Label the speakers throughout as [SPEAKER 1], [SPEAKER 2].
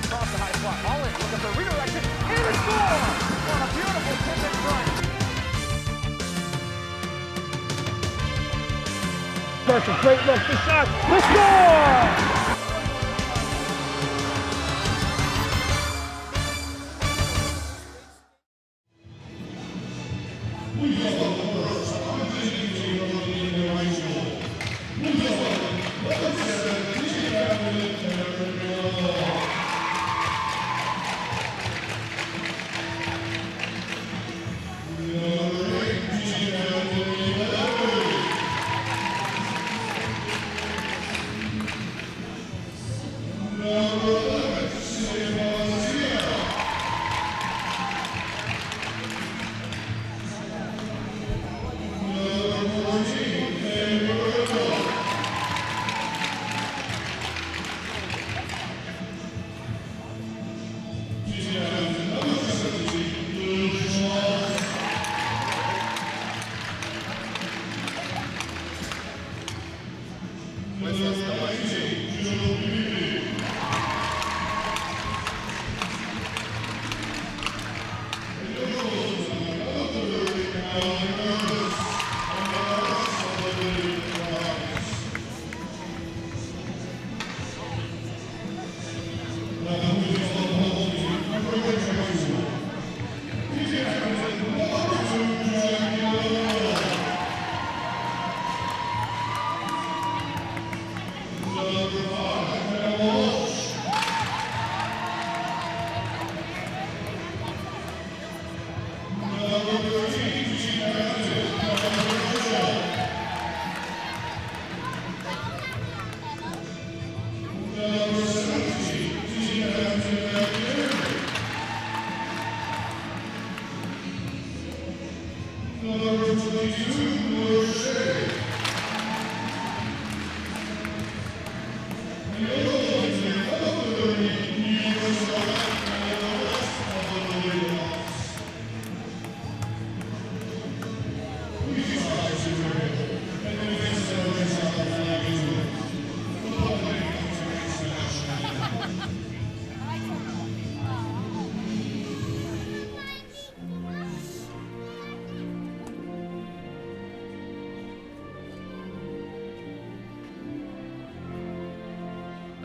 [SPEAKER 1] across the high slot. All in, look at the redirection, and a score! On a beautiful pivot run.
[SPEAKER 2] Perfect, great look, the shot, the score!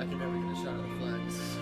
[SPEAKER 3] I can never get a shot of the flags.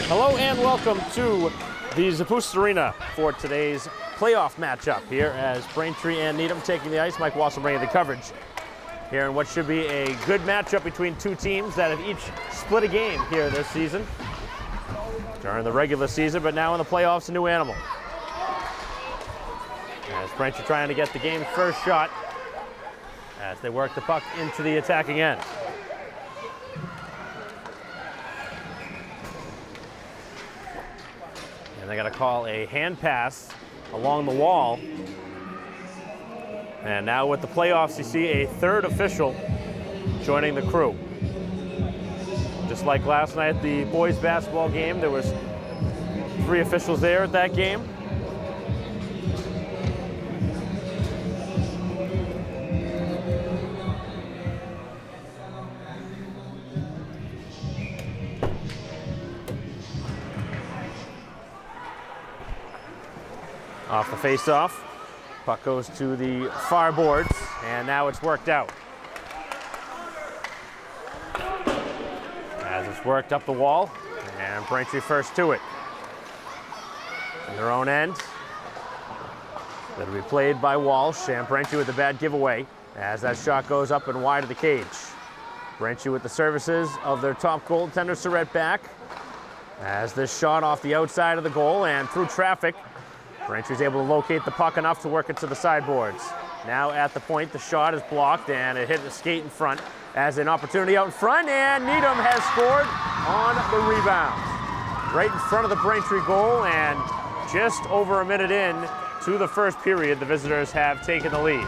[SPEAKER 1] Hello and welcome to the Zapruder Arena for today's playoff matchup here as Braintree and Needham taking the ice. Mike Wasson bringing the coverage here in what should be a good matchup between two teams that have each split a game here this season during the regular season, but now in the playoffs, a new animal. As Braintree trying to get the game's first shot as they work the puck into the attacking end. And they got to call a hand pass along the wall. And now with the playoffs, you see a third official joining the crew. Just like last night at the boys basketball game, there was 3 officials there at that game. Off the face-off. Puck goes to the far boards, and now it's worked out. As it's worked up the wall, and Braintree first to it. In their own end. That'll be played by Walsh, and Braintree with a bad giveaway as that shot goes up and wide of the cage. Braintree with the services of their top goaltender, Surrett, back. As this shot off the outside of the goal and through traffic, Braintree's able to locate the puck enough to work it to the sideboards. Now at the point, the shot is blocked and it hit the skate in front as an opportunity out in front, and Needham has scored on the rebound. Right in front of the Braintree goal, and just over a minute in to the first period, the visitors have taken the lead.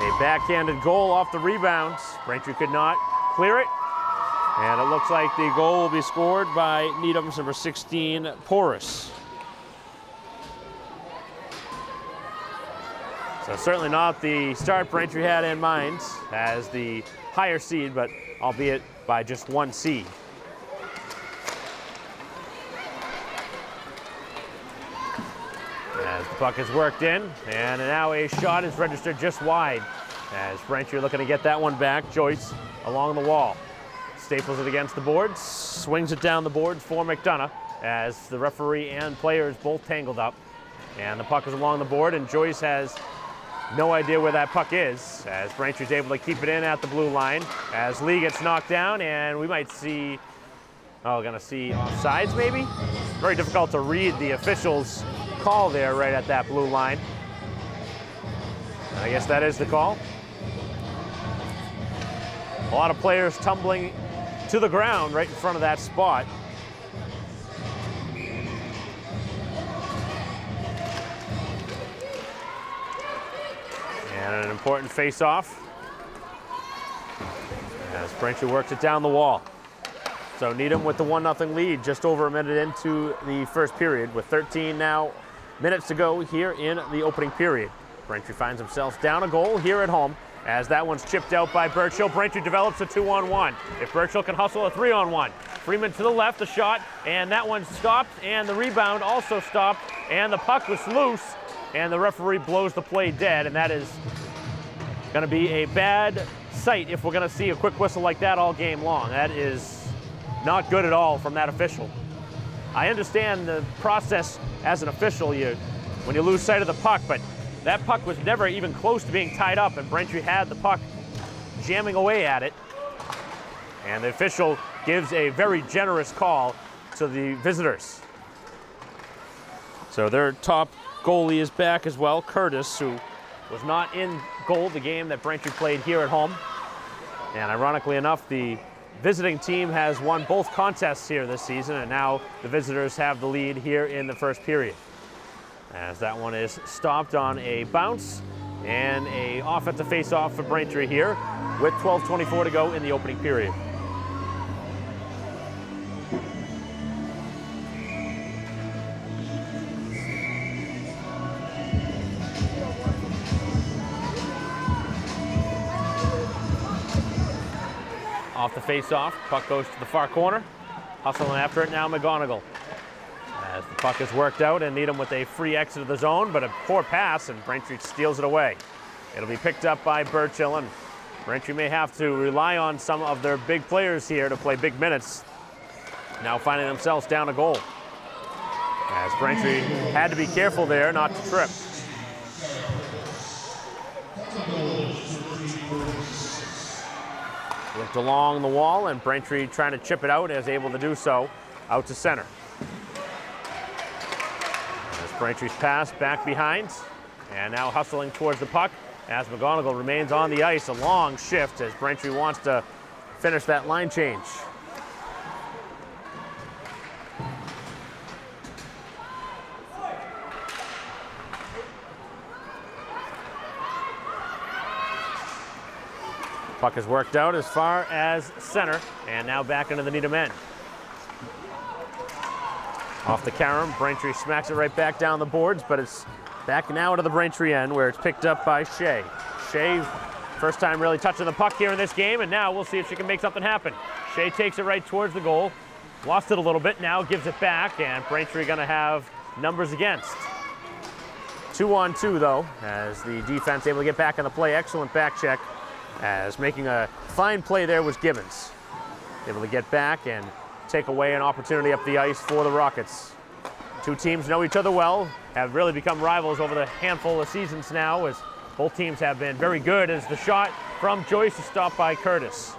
[SPEAKER 1] A backhanded goal off the rebounds. Braintree could not clear it, and it looks like the goal will be scored by Needham's number 16, Porus. So certainly not the start Braintree had in mind as the higher seed, but albeit by just one seed. As the puck is worked in, and now a shot is registered just wide. As Braintree looking to get that one back, Joyce along the wall. Staples it against the boards, swings it down the boards for McDonough as the referee and players both tangled up. And the puck is along the board, and Joyce has no idea where that puck is, as Braintree's able to keep it in at the blue line. As Lee gets knocked down, and we might see, gonna see offsides maybe? Very difficult to read the officials' call there right at that blue line. And I guess that is the call. A lot of players tumbling to the ground right in front of that spot. And an important face-off as Braintree works it down the wall. So Needham with the 1-0 lead just over a minute into the first period, with 13 now minutes to go here in the opening period. Braintree finds themselves down a goal here at home as that one's chipped out by Burchill. Braintree develops a 2-on-1. If Burchill can hustle a 3-on-1. Freeman to the left, the shot, and that one stopped, and the rebound also stopped, and the puck was loose, and the referee blows the play dead, and that is going to be a bad sight if we're going to see a quick whistle like that all game long. That is not good at all from that official. I understand the process as an official, when you lose sight of the puck, but that puck was never even close to being tied up, and Braintree had the puck jamming away at it. And the official gives a very generous call to the visitors. So their top goalie is back as well, Curtis, who was not in goal the game that Braintree played here at home. And ironically enough, the visiting team has won both contests here this season, and now the visitors have the lead here in the first period. As that one is stopped on a bounce, and a offensive face-off for Braintree here with 12:24 to go in the opening period. Off the face-off, puck goes to the far corner. Hustling after it now, McGonigal. As the puck is worked out, and Needham with a free exit of the zone, but a poor pass, and Braintree steals it away. It'll be picked up by Burchill, and Braintree may have to rely on some of their big players here to play big minutes. Now finding themselves down a goal. As Braintree had to be careful there not to trip. Looked along the wall, and Braintree trying to chip it out, is able to do so out to center. As Braintree's pass back behind, and now hustling towards the puck as McGonigal remains on the ice. A long shift as Braintree wants to finish that line change. Puck is worked out as far as center, and now back into the Needham end. Off the carom, Braintree smacks it right back down the boards, but it's back now into the Braintree end where it's picked up by Shea. Shea, first time really touching the puck here in this game, and now we'll see if she can make something happen. Shea takes it right towards the goal, lost it a little bit, now gives it back, and Braintree gonna have numbers against. 2-on-2 though, as the defense able to get back on the play. Excellent back check, as making a fine play there was Gibbons. Able to get back and take away an opportunity up the ice for the Rockets. Two teams know each other well, have really become rivals over the handful of seasons now, as both teams have been very good, as the shot from Joyce is stopped by Curtis.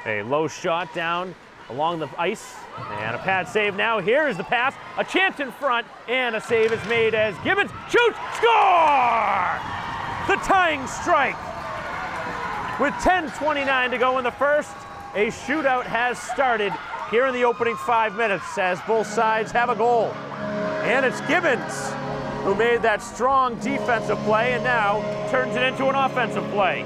[SPEAKER 1] A low shot down along the ice, and a pad save now. Here is the pass, a chance in front, and a save is made as Gibbons shoots, score! The tying strike. With 10:29 to go in the first, a shootout has started here in the opening 5 minutes as both sides have a goal. And it's Gibbons who made that strong defensive play and now turns it into an offensive play.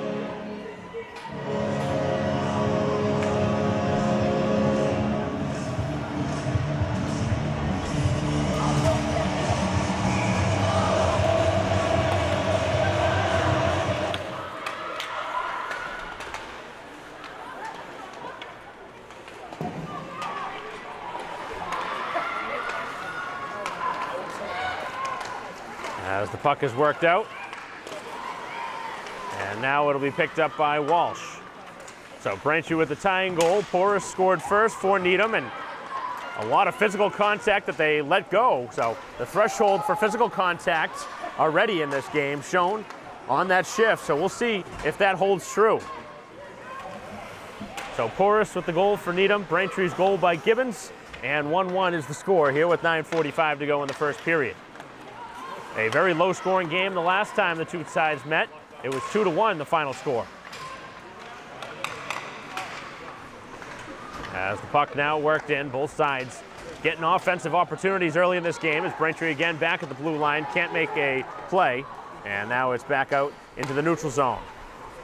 [SPEAKER 1] As the puck is worked out, and now it'll be picked up by Walsh. So Braintree with the tying goal. Porras scored first for Needham, and a lot of physical contact that they let go. So the threshold for physical contact already in this game shown on that shift. So we'll see if that holds true. So Porras with the goal for Needham. Braintree's goal by Gibbons, and 1-1 is the score here with 9:45 to go in the first period. A very low-scoring game the last time the two sides met. It was 2-1 the final score. As the puck now worked in, both sides getting offensive opportunities early in this game as Braintree again back at the blue line, can't make a play, and now it's back out into the neutral zone.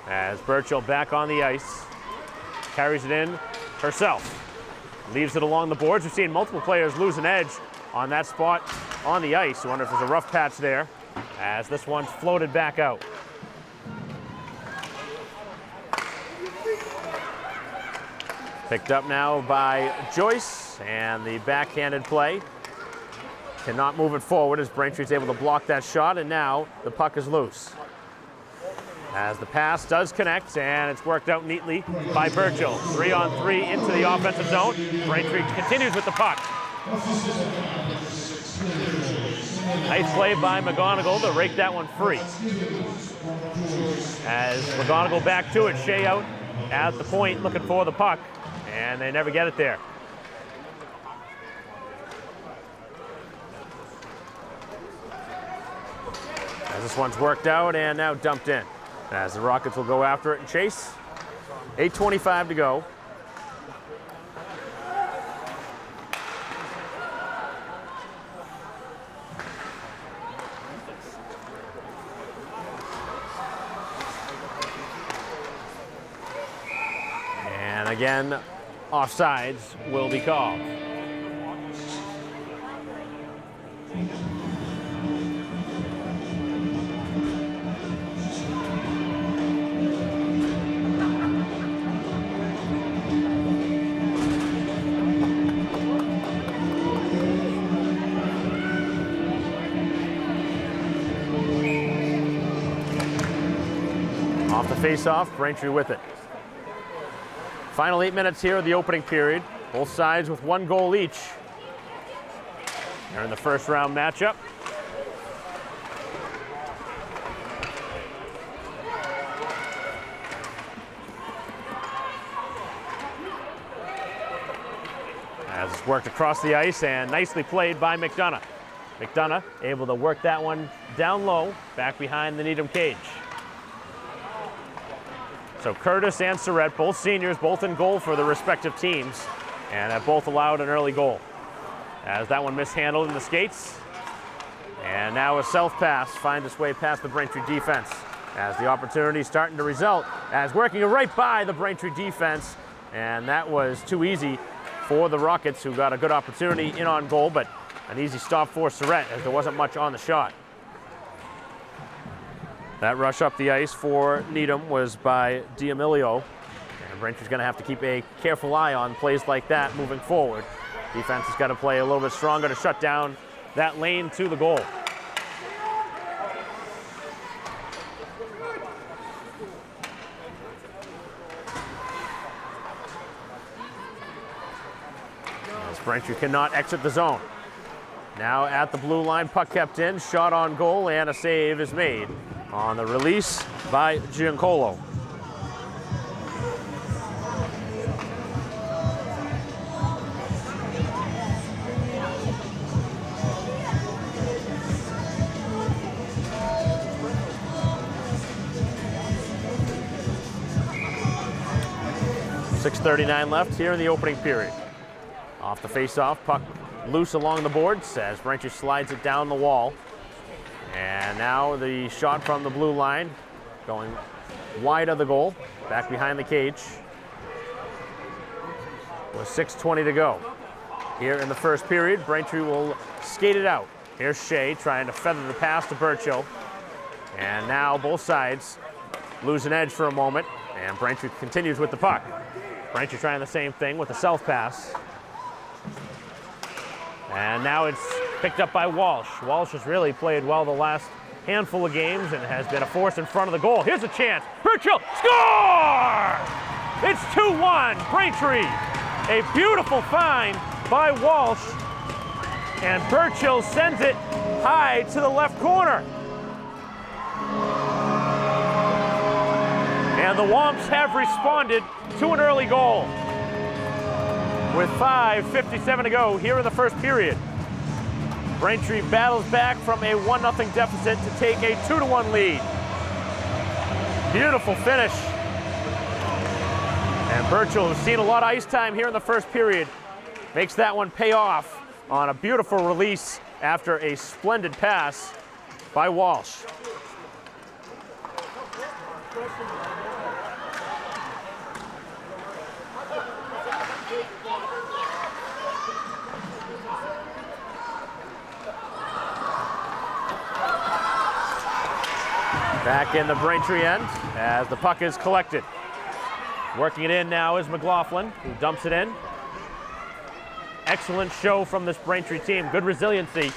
[SPEAKER 1] As Burchill back on the ice, carries it in herself, leaves it along the boards. We've seen multiple players lose an edge on that spot on the ice. I wonder if there's a rough patch there, as this one's floated back out. Picked up now by Joyce, and the backhanded play. Cannot move it forward as Braintree's able to block that shot, and now the puck is loose. As the pass does connect, and it's worked out neatly by Burchill. 3-on-3 into the offensive zone. Braintree continues with the puck. Nice play by McGonigal to rake that one free. As McGonigal back to it, Shea out at the point looking for the puck, and they never get it there. As this one's worked out and now dumped in. As the Rockets will go after it and chase. 8:25 to go. And again, offsides will be called. Off the face-off, Braintree with it. Final 8 minutes here of the opening period. Both sides with one goal each. They're in the first round matchup. As it's worked across the ice and nicely played by McDonough. McDonough able to work that one down low, back behind the Needham cage. So Curtis and Surrett, both seniors, both in goal for the respective teams, and have both allowed an early goal. As that one mishandled in the skates. And now a self-pass finds its way past the Braintree defense. As the opportunity starting to result, as working right by the Braintree defense. And that was too easy for the Rockets, who got a good opportunity in on goal, but an easy stop for Surrett, as there wasn't much on the shot. That rush up the ice for Needham was by D'Amelio. And Braintree's going to have to keep a careful eye on plays like that moving forward. Defense has got to play a little bit stronger to shut down that lane to the goal. As Braintree cannot exit the zone. Now at the blue line, puck kept in, shot on goal, and a save is made on the release by Giancolo. .6:39 left here in the opening period. Off the face-off, puck loose along the boards as Braintree slides it down the wall. And now the shot from the blue line going wide of the goal, back behind the cage. With 6:20 to go. Here in the first period, Braintree will skate it out. Here's Shea trying to feather the pass to Burchill. And now both sides lose an edge for a moment, and Braintree continues with the puck. Braintree trying the same thing with the self pass. And now it's picked up by Walsh. Walsh has really played well the last handful of games and has been a force in front of the goal. Here's a chance. Burchill, score! It's 2-1, Braintree. A beautiful find by Walsh. And Burchill sends it high to the left corner. And the Womps have responded to an early goal. With 5:57 to go here in the first period. Braintree battles back from a 1-0 deficit to take a 2-1 lead. Beautiful finish. And Burchill, who's seen a lot of ice time here in the first period, makes that one pay off on a beautiful release after a splendid pass by Walsh. Back in the Braintree end as the puck is collected. Working it in now is McLaughlin, who dumps it in. Excellent show from this Braintree team. Good resiliency.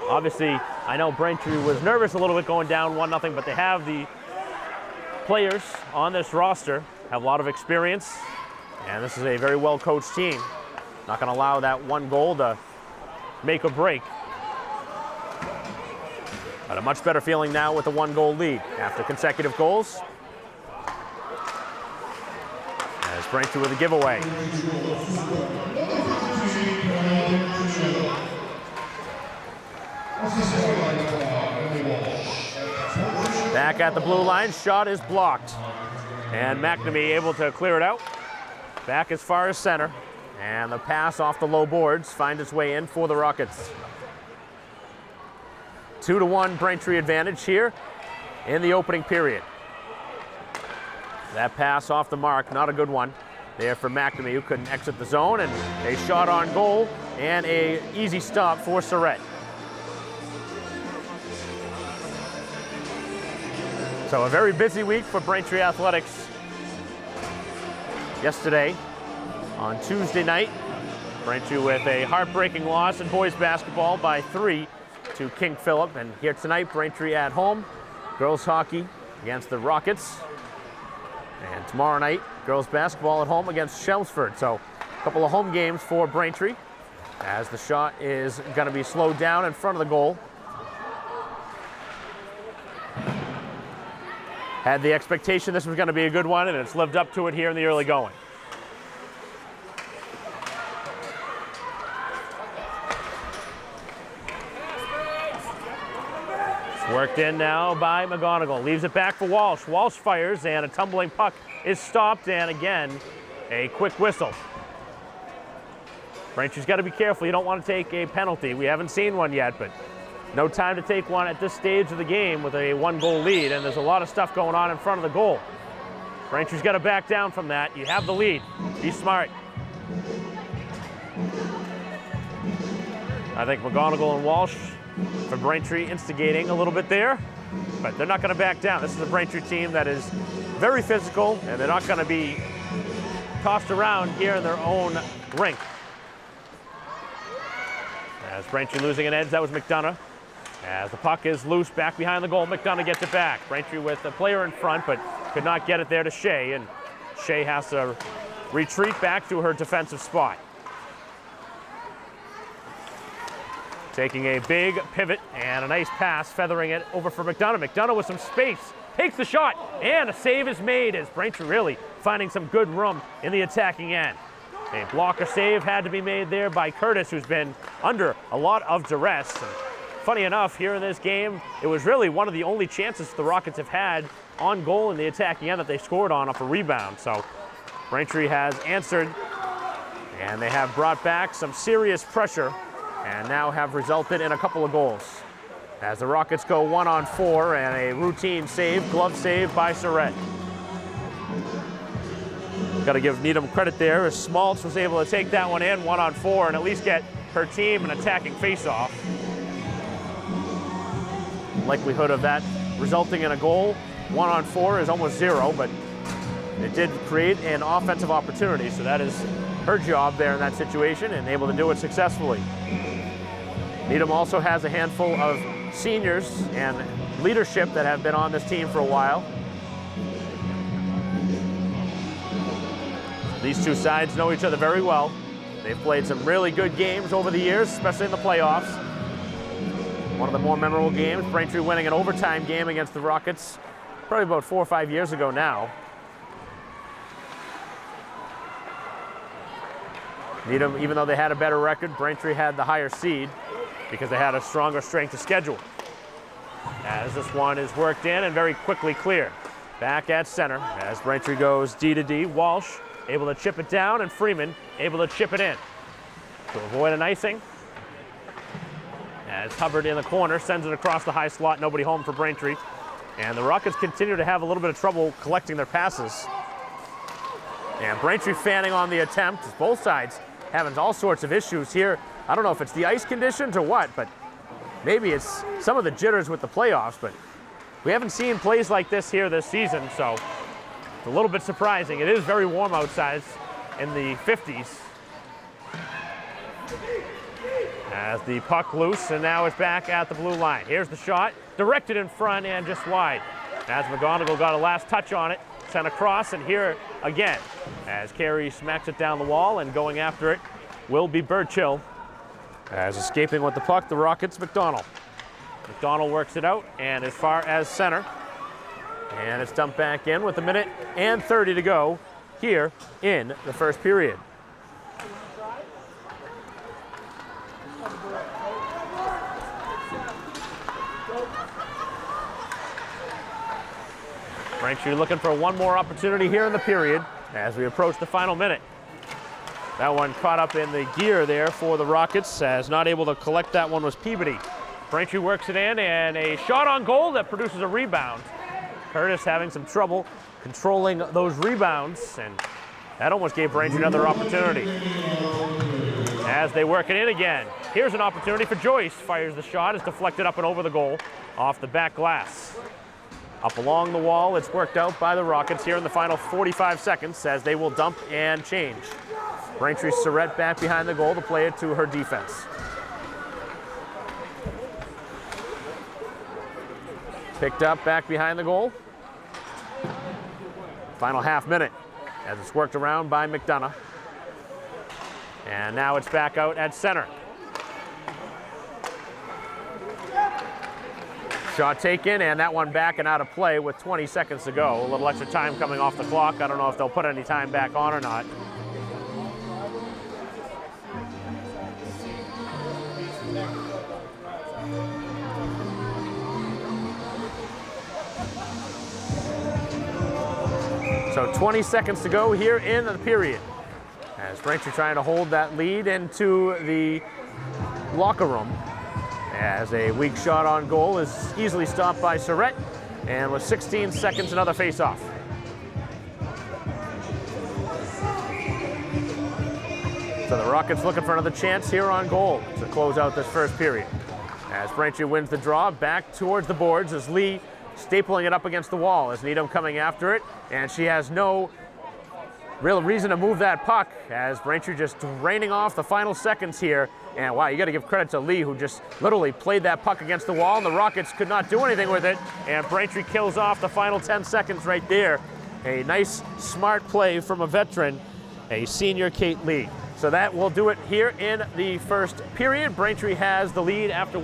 [SPEAKER 1] Obviously, I know Braintree was nervous a little bit going down 1-0, but they have the players on this roster, have a lot of experience, and this is a very well-coached team. Not going to allow that one goal to make or break. But a much better feeling now with a 1-goal lead after consecutive goals. As Braintree with a giveaway. Back at the blue line, shot is blocked. And McNamee able to clear it out. Back as far as center. And the pass off the low boards finds its way in for the Rockets. 2-1 Braintree advantage here in the opening period. That pass off the mark, not a good one there for McNamee, who couldn't exit the zone, and a shot on goal and a easy stop for Surrett. So a very busy week for Braintree Athletics. Yesterday, on Tuesday night, Braintree with a heartbreaking loss in boys basketball by 3 to King Philip, and here tonight, Braintree at home, girls hockey against the Rockets, and tomorrow night, girls basketball at home against Chelmsford. So a couple of home games for Braintree as the shot is going to be slowed down in front of the goal. Had the expectation this was going to be a good one, and it's lived up to it here in the early going. Worked in now by McGonigal. Leaves it back for Walsh. Walsh fires, and a tumbling puck is stopped, and again, a quick whistle. Braintree's got to be careful. You don't want to take a penalty. We haven't seen one yet, but no time to take one at this stage of the game with a 1-goal lead, and there's a lot of stuff going on in front of the goal. Braintree's got to back down from that. You have the lead. Be smart. I think McGonigal and Walsh for Braintree instigating a little bit there, but they're not going to back down. This is a Braintree team that is very physical, and they're not going to be tossed around here in their own rink. As Braintree losing an edge, that was McDonough. As the puck is loose back behind the goal, McDonough gets it back. Braintree with a player in front, but could not get it there to Shea, and Shea has to retreat back to her defensive spot. Taking a big pivot and a nice pass, feathering it over for McDonough. McDonough with some space, takes the shot, and a save is made as Braintree really finding some good room in the attacking end. A blocker save had to be made there by Curtis, who's been under a lot of duress. And funny enough, here in this game, it was really one of the only chances the Rockets have had on goal in the attacking end that they scored on off a rebound. So Braintree has answered, and they have brought back some serious pressure and now have resulted in a couple of goals. As the Rockets go 1-on-4 and a routine save, glove save by Surrett. Got to give Needham credit there as Smaltz was able to take that one in 1-on-4 and at least get her team an attacking faceoff. Likelihood of that resulting in a goal 1-on-4 is almost zero, but it did create an offensive opportunity, so that is her job there in that situation and able to do it successfully. Needham also has a handful of seniors and leadership that have been on this team for a while. These two sides know each other very well. They've played some really good games over the years, especially in the playoffs. One of the more memorable games, Braintree winning an overtime game against the Rockets, probably about 4 or 5 years ago now. Needham, even though they had a better record, Braintree had the higher seed because they had a stronger strength of schedule. As this one is worked in and very quickly cleared. Back at center as Braintree goes D to D. Walsh able to chip it down, and Freeman able to chip it in. To avoid an icing, as Hubbard in the corner sends it across the high slot, nobody home for Braintree. And the Rockets continue to have a little bit of trouble collecting their passes. And Braintree fanning on the attempt. Both sides having all sorts of issues here. I don't know if it's the ice conditions or what, but maybe it's some of the jitters with the playoffs, but we haven't seen plays like this here this season, so it's a little bit surprising. It is very warm outside in the 50s. As the puck loose, and now it's back at the blue line. Here's the shot, directed in front and just wide. As McGonigal got a last touch on it, sent across, and here again, as Carey smacks it down the wall, and going after it will be Burchill. As escaping with the puck, the Rockets, McDonald. McDonald works it out, and as far as center. And it's dumped back in with 1:30 to go here in the first period. Braintree looking for one more opportunity here in the period as we approach the final minute. That one caught up in the gear there for the Rockets, as not able to collect that one was Peabody. Braintree works it in, and a shot on goal that produces a rebound. Curtis having some trouble controlling those rebounds, and that almost gave Braintree another opportunity. As they work it in again, here's an opportunity for Joyce. Fires the shot, is deflected up and over the goal off the back glass. Up along the wall, it's worked out by the Rockets here in the final 45 seconds as they will dump and change. Braintree Surrett back behind the goal to play it to her defense. Picked up back behind the goal. Final half minute as it's worked around by McDonough. And now it's back out at center. Shot taken, and that one back and out of play with 20 seconds to go. A little extra time coming off the clock. I don't know if they'll put any time back on or not. So 20 seconds to go here in the period. As Braintree trying to hold that lead into the locker room. As a weak shot on goal is easily stopped by Surrett, and with 16 seconds, another face-off. So the Rockets looking for another chance here on goal to close out this first period. As Braintree wins the draw, back towards the boards as Lee stapling it up against the wall as Needham coming after it, and she has no real reason to move that puck as Braintree just draining off the final seconds here. And wow, you got to give credit to Lee, who just literally played that puck against the wall, and the Rockets could not do anything with it. And Braintree kills off the final 10 seconds right there. A nice, smart play from a veteran, a senior Kate Lee. So that will do it here in the first period. Braintree has the lead after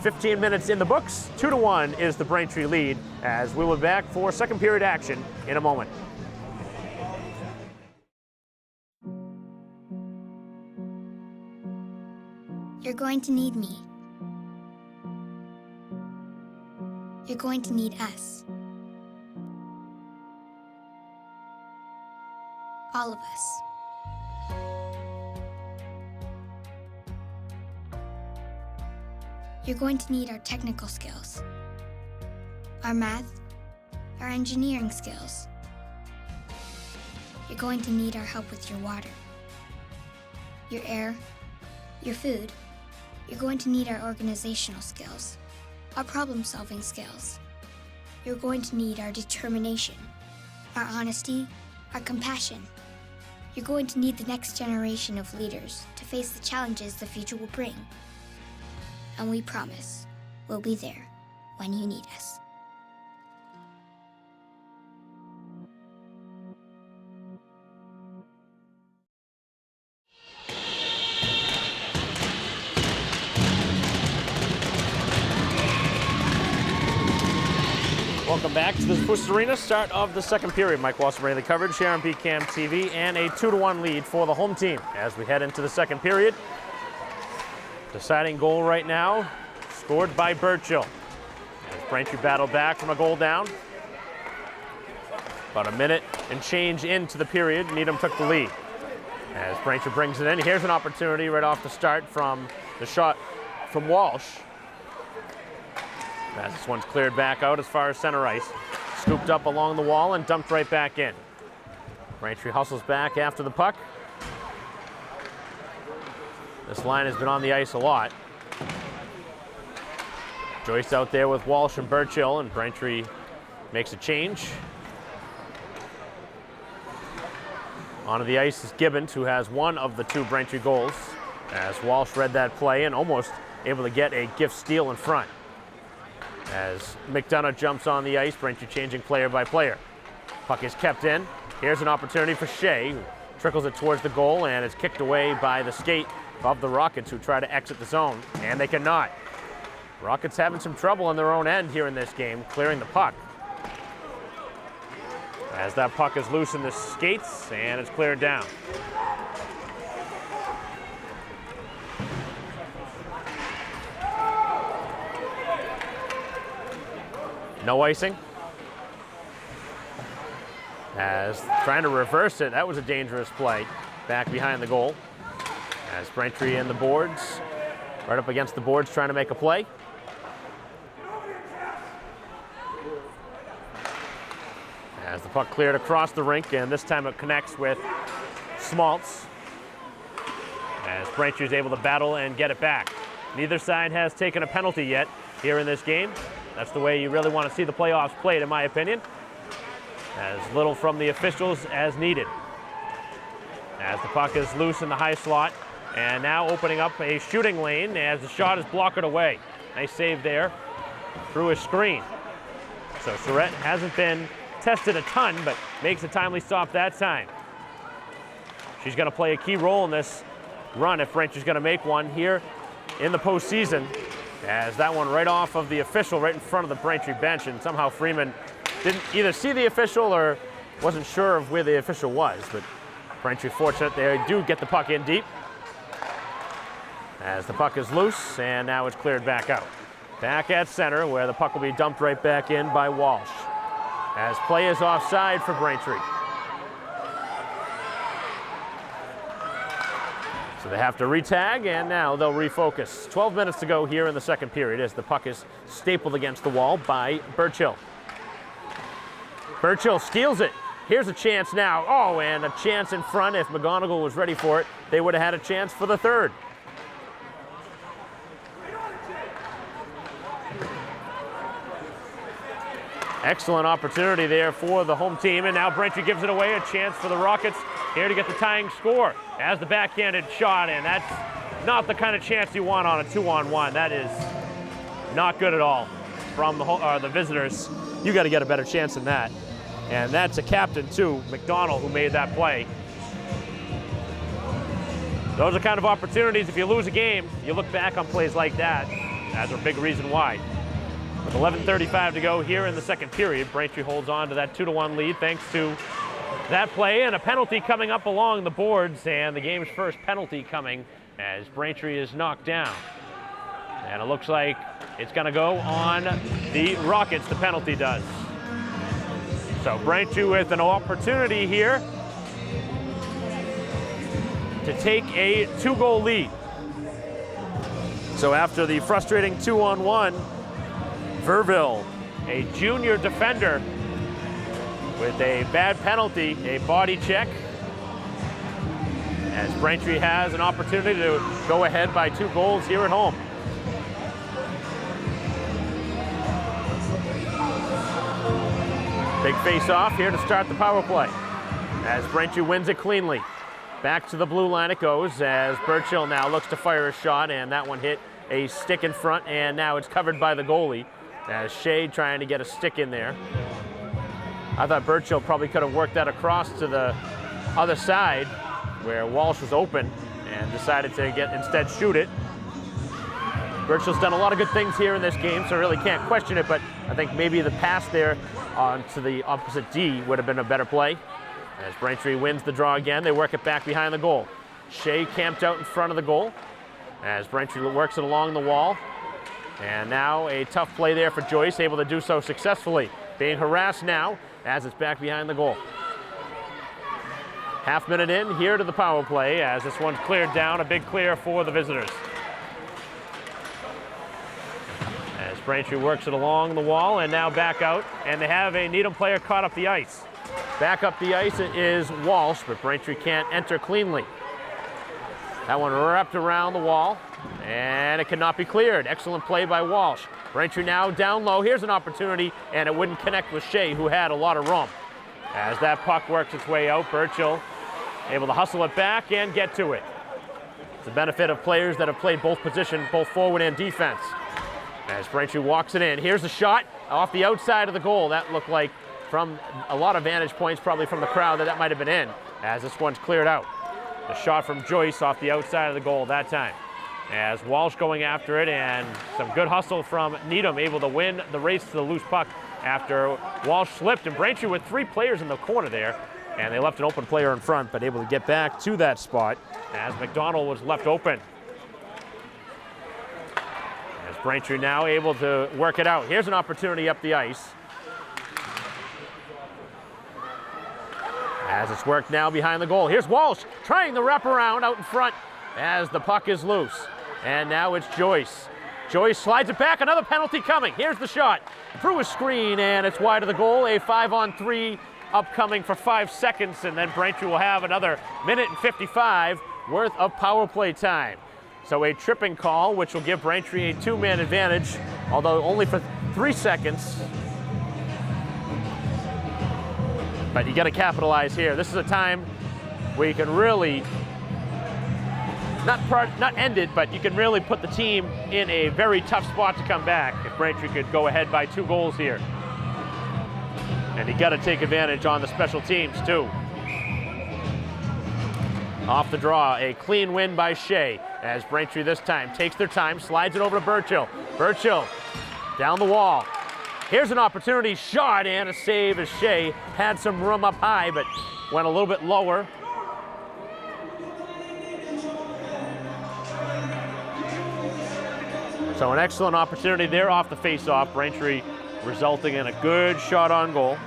[SPEAKER 1] 15 minutes in the books. 2-1 is the Braintree lead, as we will be back for second period action in a moment.
[SPEAKER 4] You're going to need me. You're going to need us. All of us. You're going to need our technical skills, our math, our engineering skills. You're going to need our help with your water, your air, your food. You're going to need our organizational skills, our problem-solving skills. You're going to need our determination, our honesty, our compassion. You're going to need the next generation of leaders to face the challenges the future will bring. And we promise we'll be there when you need us.
[SPEAKER 1] Welcome back to the Spruce Arena, start of the second period. Mike Wasson bringing the coverage here on BCAM TV, and a 2-1 lead for the home team as we head into the second period. Deciding goal right now, scored by Burchill. As Braintree battled back from a goal down. About a minute and change into the period, Needham took the lead. As Braintree brings it in, here's an opportunity right off the start from the shot from Walsh. As this one's cleared back out as far as center ice. Scooped up along the wall and dumped right back in. Braintree hustles back after the puck. This line has been on the ice a lot. Joyce out there with Walsh and Burchill, and Braintree makes a change. Onto the ice is Gibbons, who has one of the two Braintree goals, as Walsh read that play and almost able to get a gift steal in front. As McDonough jumps on the ice, Braintree changing player by player. Puck is kept in. Here's an opportunity for Shea, who trickles it towards the goal and is kicked away by the skate of the Rockets, who try to exit the zone, and they cannot. Rockets having some trouble on their own end here in this game, clearing the puck. As that puck is loose in the skates, and it's cleared down. No icing. As trying to reverse it, that was a dangerous play back behind the goal. As Braintree and the boards, right up against the boards trying to make a play. As the puck cleared across the rink, and this time it connects with Smaltz. As Braintree is able to battle and get it back. Neither side has taken a penalty yet here in this game. That's the way you really want to see the playoffs played, in my opinion. As little from the officials as needed. As the puck is loose in the high slot, and now opening up a shooting lane as the shot is blocked away. Nice save there through a screen. So Surratt hasn't been tested a ton, but makes a timely stop that time. She's going to play a key role in this run if Braintree's going to make one here in the postseason. As that one right off of the official right in front of the Braintree bench, and somehow Freeman didn't either see the official or wasn't sure of where the official was, but Braintree fortunate they do get the puck in deep. As the puck is loose, and now it's cleared back out. Back at center, where the puck will be dumped right back in by Walsh. As play is offside for Braintree. So they have to re-tag, and now they'll refocus. 12 minutes to go here in the second period as the puck is stapled against the wall by Burchill. Burchill steals it. Here's a chance now. Oh, and a chance in front. If McGonigal was ready for it, they would have had a chance for the third. Excellent opportunity there for the home team, and now Braintree gives it away, a chance for the Rockets here to get the tying score as the backhanded shot, and that's not the kind of chance you want on a 2-on-1. That is not good at all from the visitors. You got to get a better chance than that. And that's a captain too, McDonald, who made that play. Those are kind of opportunities. If you lose a game, you look back on plays like that as a big reason why. With 11:35 to go here in the second period, Braintree holds on to that 2-1 lead thanks to that play and a penalty coming up along the boards, and the game's first penalty coming as Braintree is knocked down. And it looks like it's going to go on the Rockets, the penalty does. So Braintree with an opportunity here to take a 2-goal lead. So after the frustrating 2-on-1, Verville, a junior defender, with a bad penalty, a body check, as Braintree has an opportunity to go ahead by 2 goals here at home. Big face-off here to start the power play as Braintree wins it cleanly. Back to the blue line it goes as Burchill now looks to fire a shot, and that one hit a stick in front, and now it's covered by the goalie as Shea trying to get a stick in there. I thought Burchill probably could have worked that across to the other side where Walsh was open and decided to instead shoot it. Burchill's done a lot of good things here in this game, so I really can't question it, but I think maybe the pass there onto the opposite D would have been a better play. As Braintree wins the draw again, they work it back behind the goal. Shea camped out in front of the goal as Braintree works it along the wall. And now a tough play there for Joyce, able to do so successfully. Being harassed now as it's back behind the goal. Half minute in here to the power play as this one's cleared down, a big clear for the visitors. As Braintree works it along the wall and now back out, and they have a Needham player caught up the ice. Back up the ice is Walsh, but Braintree can't enter cleanly. That one wrapped around the wall, and it cannot be cleared. Excellent play by Walsh. Braintree now down low. Here's an opportunity, and it wouldn't connect with Shea, who had a lot of room. As that puck works its way out, Burchill able to hustle it back and get to it. It's the benefit of players that have played both positions, both forward and defense. As Braintree walks it in, here's the shot off the outside of the goal. That looked like, from a lot of vantage points, probably from the crowd, that might have been in, as this one's cleared out. The shot from Joyce off the outside of the goal that time. As Walsh going after it, and some good hustle from Needham, able to win the race to the loose puck after Walsh slipped, and Braintree with 3 players in the corner there, and they left an open player in front, but able to get back to that spot as McDonald was left open. As Braintree now able to work it out. Here's an opportunity up the ice. As it's worked now behind the goal. Here's Walsh trying the wraparound out in front as the puck is loose. And now it's Joyce. Joyce slides it back, another penalty coming. Here's the shot through a screen, and it's wide of the goal. A 5-on-3 upcoming for 5 seconds, and then Braintree will have another minute and 55 worth of power play time. So a tripping call, which will give Braintree a 2-man advantage, although only for 3 seconds. But you got to capitalize here. This is a time where you can really, not end it, but you can really put the team in a very tough spot to come back if Braintree could go ahead by 2 goals here. And you got to take advantage on the special teams too. Off the draw, a clean win by Shea as Braintree this time takes their time, slides it over to Burchill. Burchill down the wall. Here's an opportunity, shot, and a save as Shea had some room up high, but went a little bit lower. So an excellent opportunity there off the face-off. Braintree resulting in a good shot on goal.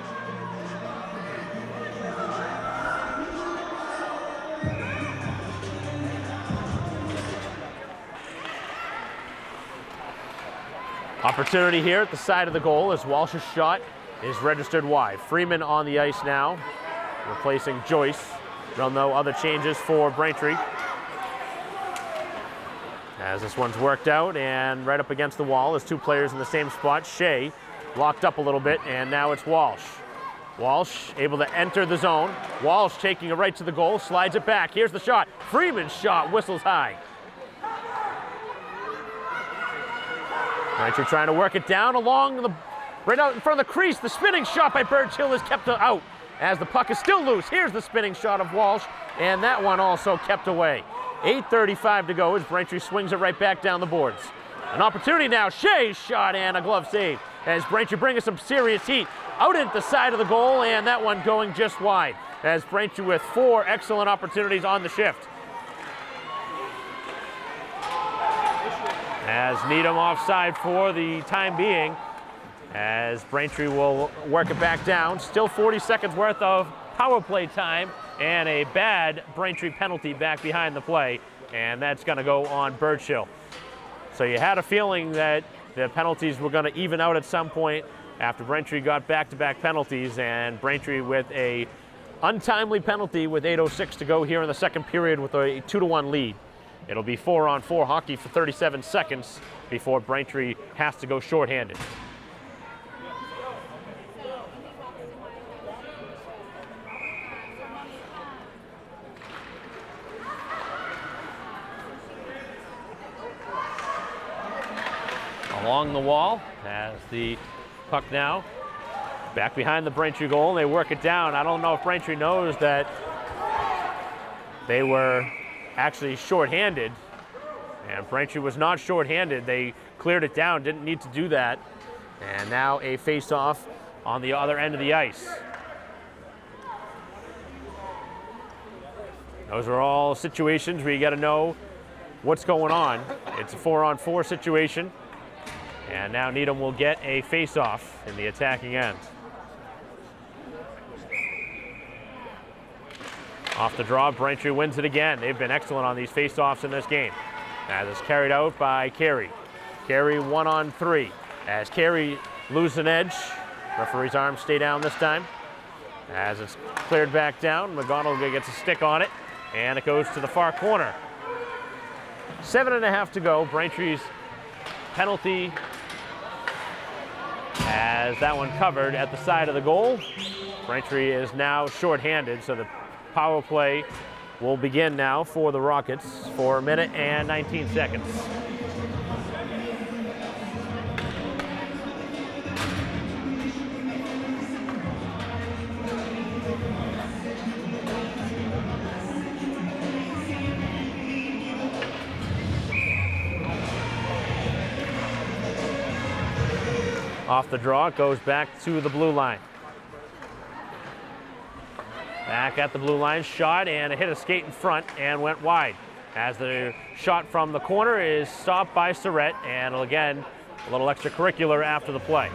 [SPEAKER 1] Opportunity here at the side of the goal as Walsh's shot is registered wide. Freeman on the ice now, replacing Joyce. Well, no other changes for Braintree. As this one's worked out, and right up against the wall is 2 players in the same spot. Shea locked up a little bit, and now it's Walsh. Walsh able to enter the zone. Walsh taking it right to the goal, slides it back. Here's the shot. Freeman's shot whistles high. Braintree trying to work it down along the, right out in front of the crease. The spinning shot by Birchill is kept out as the puck is still loose. Here's the spinning shot of Walsh, and that one also kept away. 8:35 to go as Braintree swings it right back down the boards. An opportunity now. Shea's shot and a glove save as Braintree bringing some serious heat out at the side of the goal, and that one going just wide as Braintree with 4 excellent opportunities on the shift. As Needham offside for the time being, as Braintree will work it back down. Still 40 seconds worth of power play time and a bad Braintree penalty back behind the play, and that's going to go on Birchill. So you had a feeling that the penalties were going to even out at some point after Braintree got back-to-back penalties, and Braintree with a untimely penalty with 8:06 to go here in the second period with a 2-1 lead. It'll be 4-on-4 hockey for 37 seconds before Braintree has to go shorthanded. Along the wall as the puck now back behind the Braintree goal. They work it down. I don't know if Braintree knows that they were actually shorthanded, and Braintree was not shorthanded. They cleared it down, didn't need to do that. And now a face-off on the other end of the ice. Those are all situations where you got to know what's going on. It's a 4-on-4 situation. And now Needham will get a face-off in the attacking end. Off the draw, Braintree wins it again. They've been excellent on these face-offs in this game. As it's carried out by Carey. Carey 1-on-3. As Carey loses an edge, referee's arms stay down this time. As it's cleared back down, McGonigal gets a stick on it, and it goes to the far corner. 7.5 to go. Braintree's penalty as that one covered at the side of the goal. Braintree is now shorthanded, so the power play will begin now for the Rockets for 1 minute and 19 seconds. Off the draw, it goes back to the blue line. Back at the blue line, shot, and it hit a skate in front and went wide. As the shot from the corner is stopped by Surrett, and again, a little extracurricular after the play.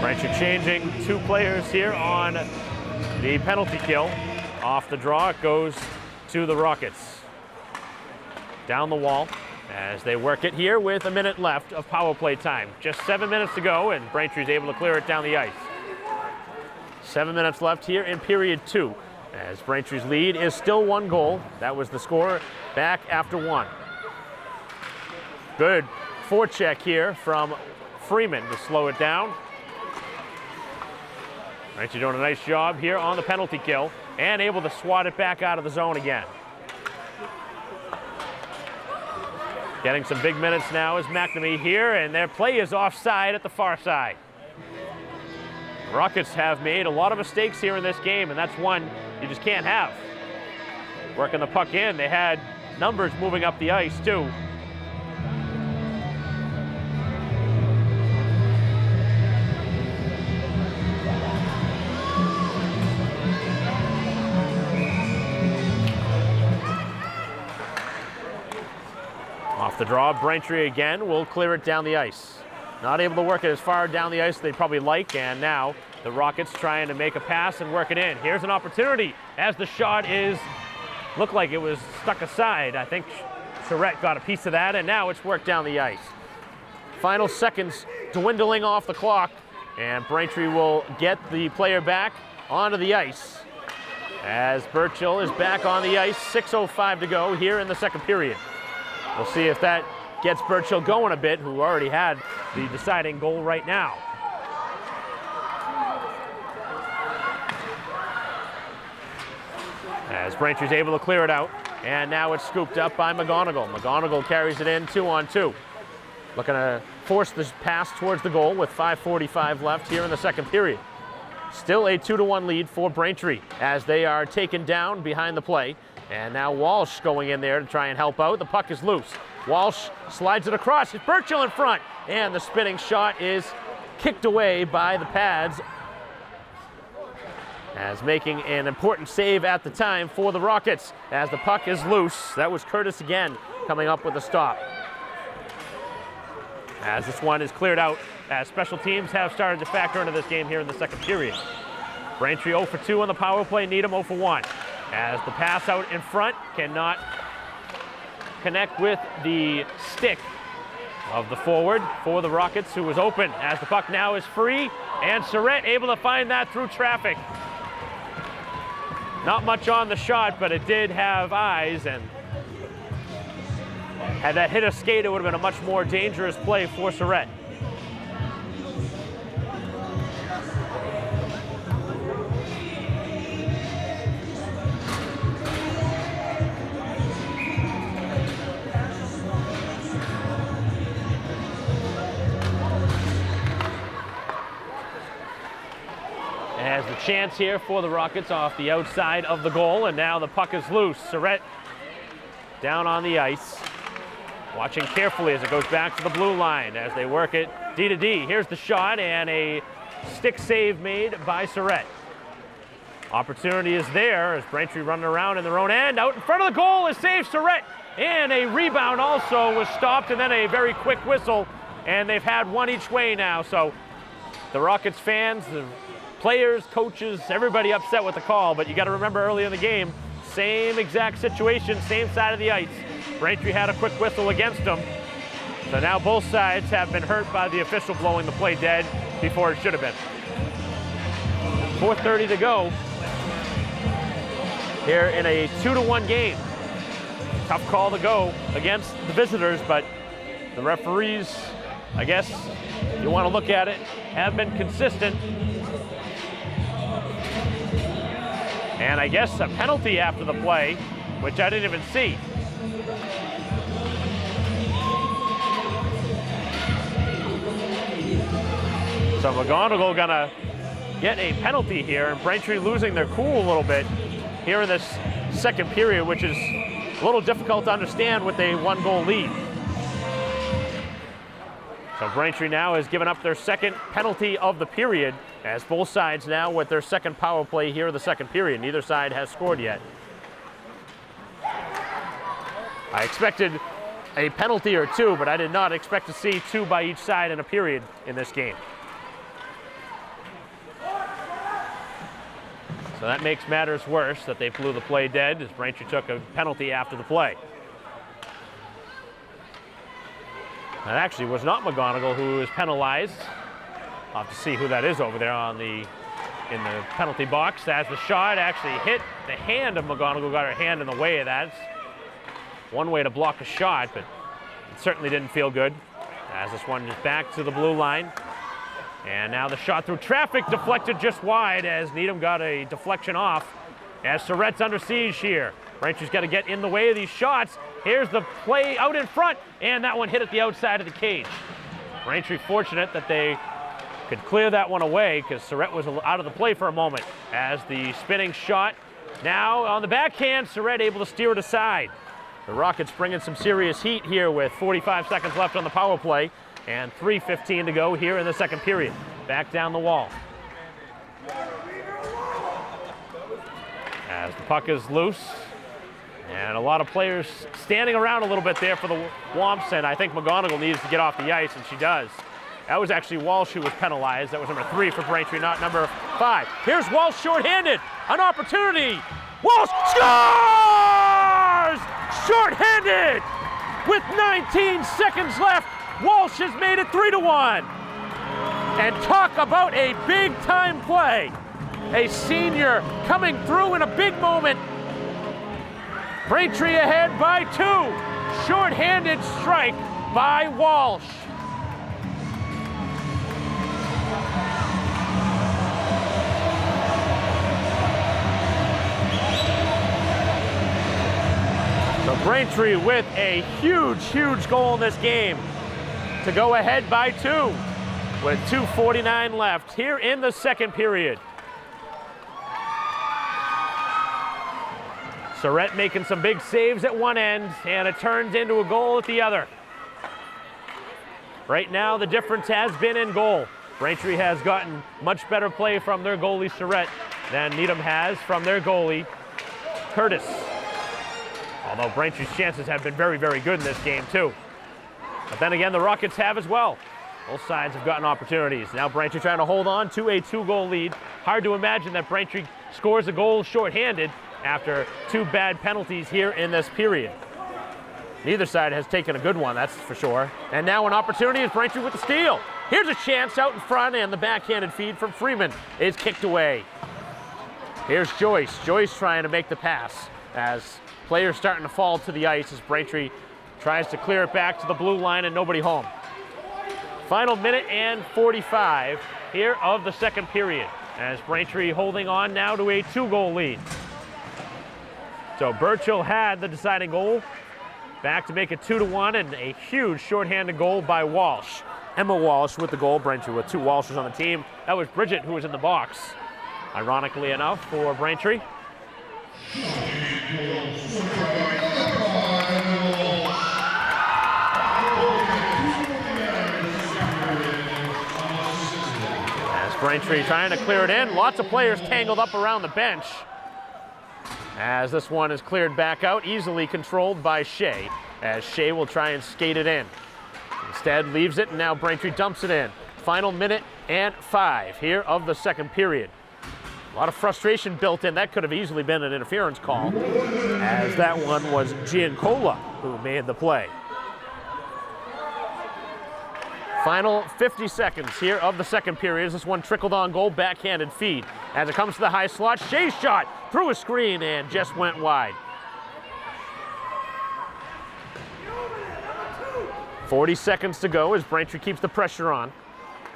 [SPEAKER 1] Braintree changing 2 players here on the penalty kill. Off the draw, it goes to the Rockets. Down the wall as they work it here with 1 minute left of power play time. Just 7 minutes to go, and Braintree's able to clear it down the ice. 7 minutes left here in period 2, as Braintree's lead is still 1 goal. That was the score back after 1. Good forecheck here from Freeman to slow it down. Braintree doing a nice job here on the penalty kill and able to swat it back out of the zone again. Getting some big minutes now is McNamee here, and their play is offside at the far side. Rockets have made a lot of mistakes here in this game, and that's one you just can't have. Working the puck in, they had numbers moving up the ice too. Off the draw, Braintree again will clear it down the ice. Not able to work it as far down the ice as they'd probably like, and now the Rockets trying to make a pass and work it in. Here's an opportunity as the shot looked like it was stuck aside. I think Surrett got a piece of that, and now it's worked down the ice. Final seconds dwindling off the clock, and Braintree will get the player back onto the ice as Burchill is back on the ice. 6:05 to go here in the second period. We'll see if that gets Burchill going a bit, who already had the deciding goal right now. As Braintree's able to clear it out, and now it's scooped up by McGonigal. McGonigal carries it in 2-on-2. Looking to force this pass towards the goal with 5:45 left here in the second period. Still a 2-1 lead for Braintree as they are taken down behind the play. And now Walsh going in there to try and help out. The puck is loose. Walsh slides it across. It's Burchill in front. And the spinning shot is kicked away by the pads, as making an important save at the time for the Rockets as the puck is loose. That was Curtis again coming up with a stop. As this one is cleared out, as special teams have started to factor into this game here in the second period. Braintree 0 for 2 on the power play, Needham 0 for 1. As the pass out in front cannot connect with the stick of the forward for the Rockets, who was open, as the puck now is free, and Surrett able to find that through traffic. Not much on the shot, but it did have eyes, and had that hit a skate, it would have been a much more dangerous play for Surrett. As the chance here for the Rockets off the outside of the goal, and now the puck is loose. Surrett down on the ice, watching carefully as it goes back to the blue line as they work it D to D. Here's the shot, and a stick save made by Surrett. Opportunity is there as Braintree running around in their own end. Out in front of the goal is saved Surrett, and a rebound also was stopped, and then a very quick whistle, and they've had one each way now. So the Rockets fans, the players, coaches, everybody upset with the call, but you got to remember early in the game, same exact situation, same side of the ice. Braintree had a quick whistle against them. So now both sides have been hurt by the official blowing the play dead before it should have been. 4:30 to go here in a 2-1 game. Tough call to go against the visitors, but the referees, I guess, if you want to look at it, have been consistent. And I guess a penalty after the play, which I didn't even see. So McGonigal gonna get a penalty here, and Braintree losing their cool a little bit here in this second period, which is a little difficult to understand with a 1-goal lead. So Braintree now has given up their second penalty of the period, as both sides now with their second power play here in the second period. Neither side has scored yet. I expected a penalty or two, but I did not expect to see two by each side in a period in this game. So that makes matters worse that they blew the play dead, as Braintree took a penalty after the play. That actually was not McGonigal who was penalized. I'll have to see who that is over there in the penalty box, as the shot actually hit the hand of McGonigal, got her hand in the way of that. It's one way to block a shot, but it certainly didn't feel good. As this one is back to the blue line. And now the shot through traffic deflected just wide, as Needham got a deflection off, as Surrett's under siege here. Braintree's got to get in the way of these shots. Here's the play out in front, and that one hit at the outside of the cage. Braintree fortunate that they could clear that one away, because Surrett was out of the play for a moment. As the spinning shot now on the backhand, Surrett able to steer it aside. The Rockets bringing some serious heat here with 45 seconds left on the power play and 3:15 to go here in the second period. Back down the wall. As the puck is loose, and a lot of players standing around a little bit there for the Womps, and I think McGonigal needs to get off the ice, and she does. That was actually Walsh who was penalized. That was number 3 for Braintree, not number 5. Here's Walsh shorthanded. An opportunity. Walsh scores! Shorthanded! With 19 seconds left, Walsh has made it 3-1. And talk about a big-time play. a senior coming through in a big moment. Braintree ahead by 2. Short-handed strike by Walsh. So Braintree with a huge goal in this game to go ahead by 2 with 2:49 left here in the second period. Surrett making some big saves at one end, and it turns into a goal at the other. Right now, the difference has been in goal. Braintree has gotten much better play from their goalie, Surrett, than Needham has from their goalie, Curtis. Although Braintree's chances have been very good in this game, too. But then again, the Rockets have as well. Both sides have gotten opportunities. Now Braintree trying to hold on to a 2-goal lead. Hard to imagine that Braintree scores a goal shorthanded after 2 bad penalties here in this period. Neither side has taken a good one, that's for sure. And now an opportunity is Braintree with the steal. Here's a chance out in front, and the backhanded feed from Freeman is kicked away. Here's Joyce. Joyce trying to make the pass as players starting to fall to the ice as Braintree tries to clear it back to the blue line and nobody home. Final minute and 45 here of the second period as Braintree holding on now to a 2-goal lead. So Burchill had the deciding goal, back to make it 2-1, and a huge shorthanded goal by Walsh. Emma Walsh with the goal, Braintree with 2 Walshes on the team. That was Bridget who was in the box, ironically enough, for Braintree. As Braintree trying to clear it in, lots of players tangled up around the bench. As this one is cleared back out, easily controlled by Shea, as Shea will try and skate it in. Instead, leaves it, and now Braintree dumps it in. Final minute and 5 here of the second period. A lot of frustration built in. That could have easily been an interference call, as that one was Giancola who made the play. Final 50 seconds here of the second period. This one trickled on goal, backhanded feed. As it comes to the high slot, Shea's shot through a screen and just went wide. 40 seconds to go as Braintree keeps the pressure on.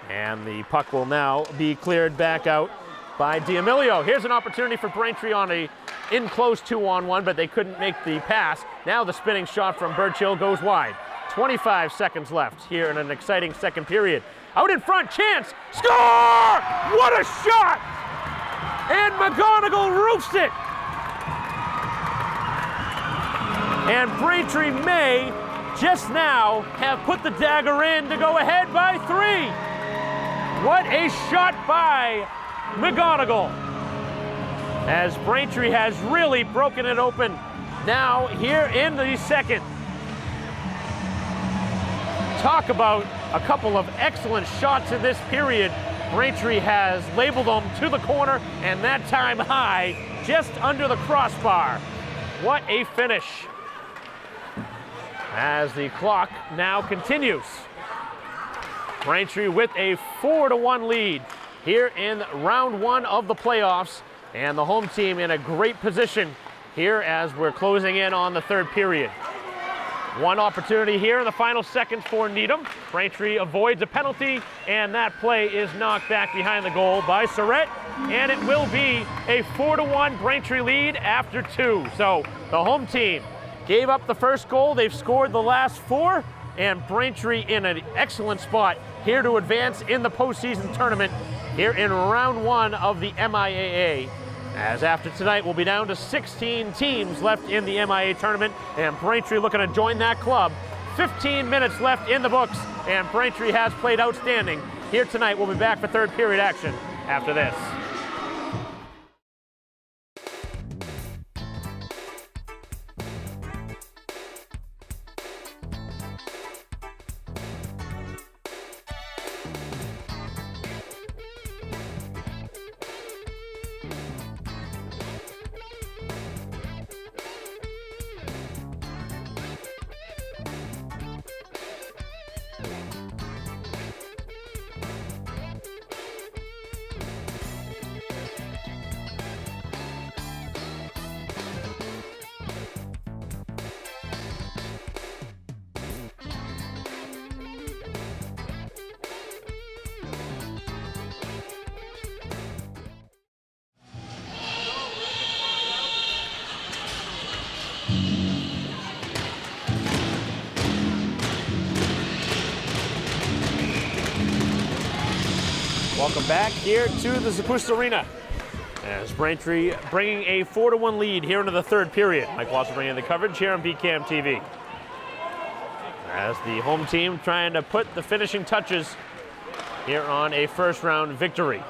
[SPEAKER 1] And the puck will now be cleared back out by D'Amelio. Here's an opportunity for Braintree on a in-close 2-on-1, but they couldn't make the pass. Now the spinning shot from Burchill goes wide. 25 seconds left here in an exciting second period. Out in front, chance, score! What a shot! And McGonigal roofs it! And Braintree may just now have put the dagger in to go ahead by 3. What a shot by McGonigal, as Braintree has really broken it open now here in the second. Talk about a couple of excellent shots in this period. Braintree has labeled them to the corner, and that time high, just under the crossbar. What a finish. As the clock now continues. Braintree with a 4-1 lead here in round 1 of the playoffs, and the home team in a great position here as we're closing in on the third period. One opportunity here in the final seconds for Needham. Braintree avoids a penalty, and that play is knocked back behind the goal by Surrett, and it will be a 4-1 Braintree lead after 2. So the home team gave up the first goal. They've scored the last 4, and Braintree in an excellent spot here to advance in the postseason tournament here in round 1 of the MIAA. As after tonight, we'll be down to 16 teams left in the MIA tournament, and Braintree looking to join that club. 15 minutes left in the books, and Braintree has played outstanding here tonight. We'll be back for third period action after this. Welcome back here to the Zapruder Arena as Braintree bringing a 4-1 lead here into the third period. Mike Watson bringing the coverage here on BCAM TV. As the home team trying to put the finishing touches here on a first round victory.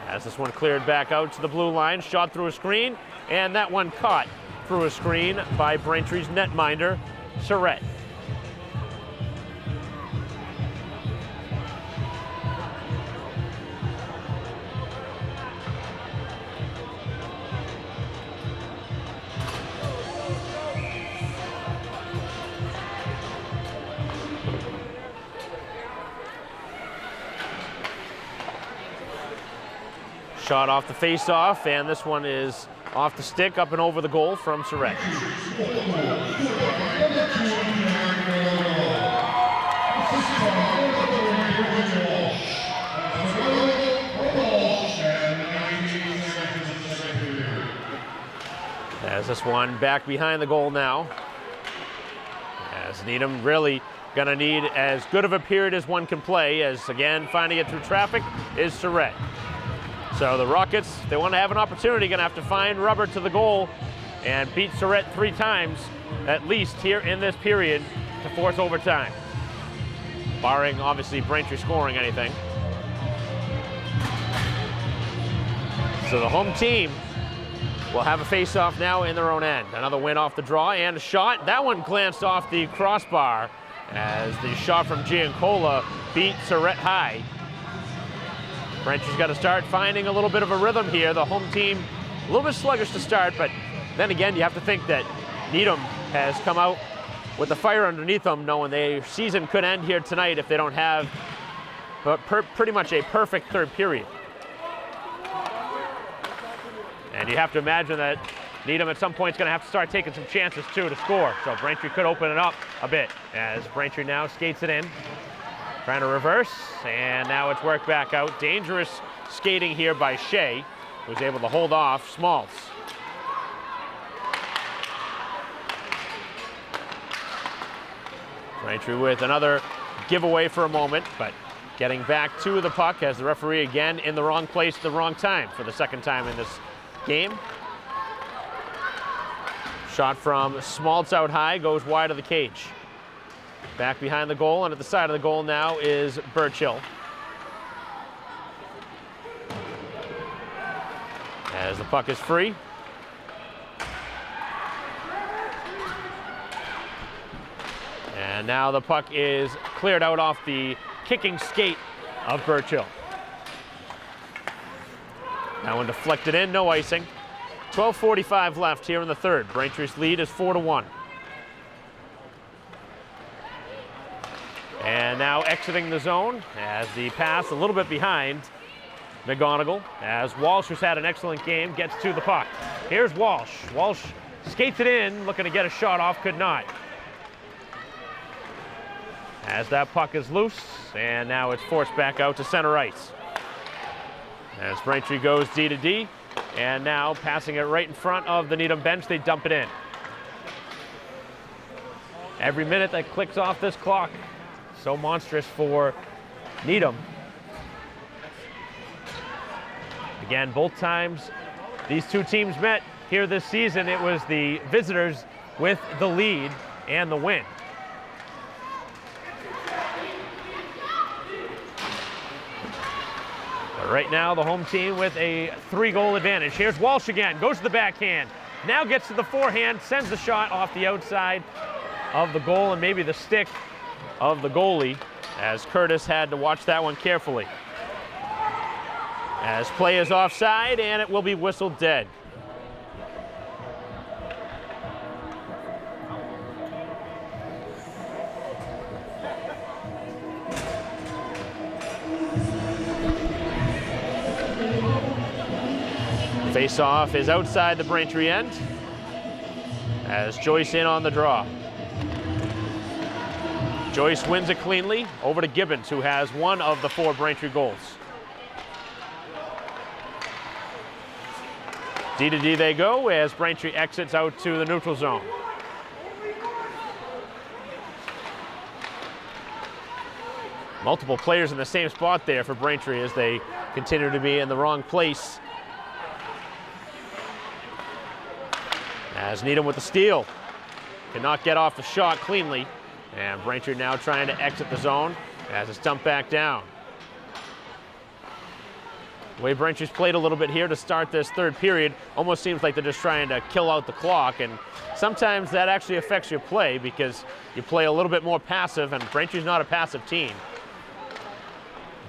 [SPEAKER 1] As this one cleared back out to the blue line, shot through a screen, and that one caught through a screen by Braintree's netminder, Surratt. Shot off the face-off, and this one is off the stick, up and over the goal from Surratt. As this one back behind the goal now. As Needham really gonna need as good of a period as one can play, as again, finding it through traffic is Surratt. So the Rockets, they want to have an opportunity, going to have to find rubber to the goal and beat Surratt 3 times, at least here in this period, to force overtime. Barring, obviously, Braintree scoring anything. So the home team will have a face-off now in their own end. Another win off the draw and a shot. That one glanced off the crossbar as the shot from Giancola beat Surratt high. Braintree's got to start finding a little bit of a rhythm here. The home team a little bit sluggish to start, but then again, you have to think that Needham has come out with the fire underneath them, knowing their season could end here tonight if they don't have pretty much a perfect third period. And you have to imagine that Needham at some point is going to have to start taking some chances too to score. So Braintree could open it up a bit as Braintree now skates it in. Trying to reverse, and now it's worked back out. Dangerous skating here by Shea, who's able to hold off Smalls. Braintree with another giveaway for a moment, but getting back to the puck as the referee again in the wrong place at the wrong time for the second time in this game. Shot from Smalls out high, goes wide of the cage. Back behind the goal, and at the side of the goal now is Burchill. As the puck is free. And now the puck is cleared out off the kicking skate of Burchill. That one deflected in, no icing. 12:45 left here in the third. Braintree's lead is 4-1. And now exiting the zone as the pass a little bit behind McGonigal as Walsh, who's had an excellent game, gets to the puck. Here's Walsh. Walsh skates it in, looking to get a shot off, could not. As that puck is loose, and now it's forced back out to center ice. As Braintree goes D to D, and now passing it right in front of the Needham bench, they dump it in. Every minute that clicks off this clock, so monstrous for Needham. Again, both times these two teams met here this season, it was the visitors with the lead and the win. But right now, the home team with a 3-goal advantage. Here's Walsh again, goes to the backhand, now gets to the forehand, sends the shot off the outside of the goal and maybe the stick of the goalie, as Curtis had to watch that one carefully. As play is offside, and it will be whistled dead. Face-off is outside the Braintree end, as Joyce in on the draw. Joyce wins it cleanly over to Gibbons, who has one of the 4 Braintree goals. D to D they go as Braintree exits out to the neutral zone. Multiple players in the same spot there for Braintree as they continue to be in the wrong place. As Needham with the steal. Cannot get off the shot cleanly. And Braintree now trying to exit the zone as it's dumped back down. The way Braintree's played a little bit here to start this third period, almost seems like they're just trying to kill out the clock, and sometimes that actually affects your play because you play a little bit more passive, and Braintree's not a passive team.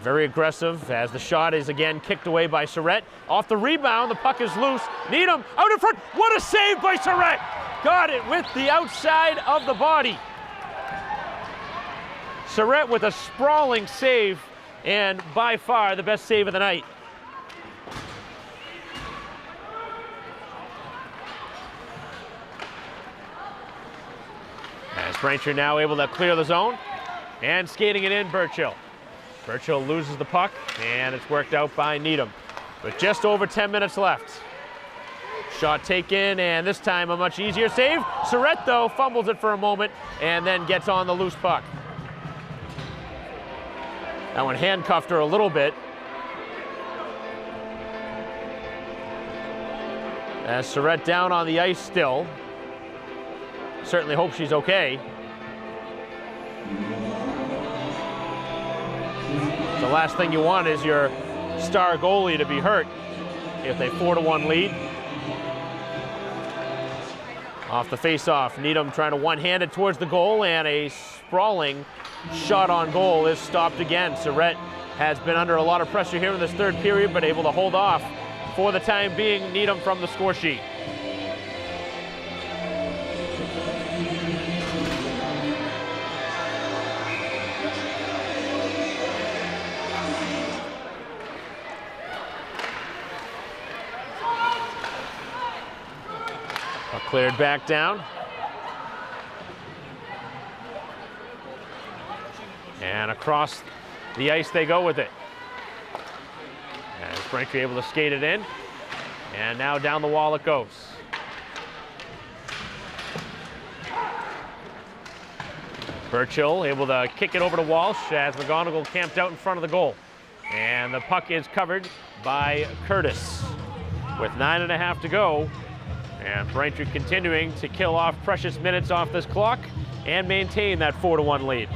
[SPEAKER 1] Very aggressive as the shot is again kicked away by Surrett. Off the rebound, the puck is loose. Needham out in front. What a save by Surrett! Got it with the outside of the body. Surrett with a sprawling save, and by far the best save of the night. As Braintree now able to clear the zone, and skating it in, Burchill. Burchill loses the puck, and it's worked out by Needham. With just over 10 minutes left. Shot taken, and this time a much easier save. Surrett, though, fumbles it for a moment, and then gets on the loose puck. That one handcuffed her a little bit. As Surrett down on the ice still. Certainly hope she's okay. The last thing you want is your star goalie to be hurt if they 4-1 lead. Off the face-off, Needham trying to one-hand it towards the goal, and a sprawling shot on goal is stopped again. Surrett has been under a lot of pressure here in this third period, but able to hold off for the time being Needham from the score sheet. Cleared back down. And across the ice they go with it. As Braintree able to skate it in. And now down the wall it goes. Burchill able to kick it over to Walsh as McGonigal camped out in front of the goal. And the puck is covered by Curtis. With 9.5 to go. And Braintree continuing to kill off precious minutes off this clock and maintain that 4-1 lead.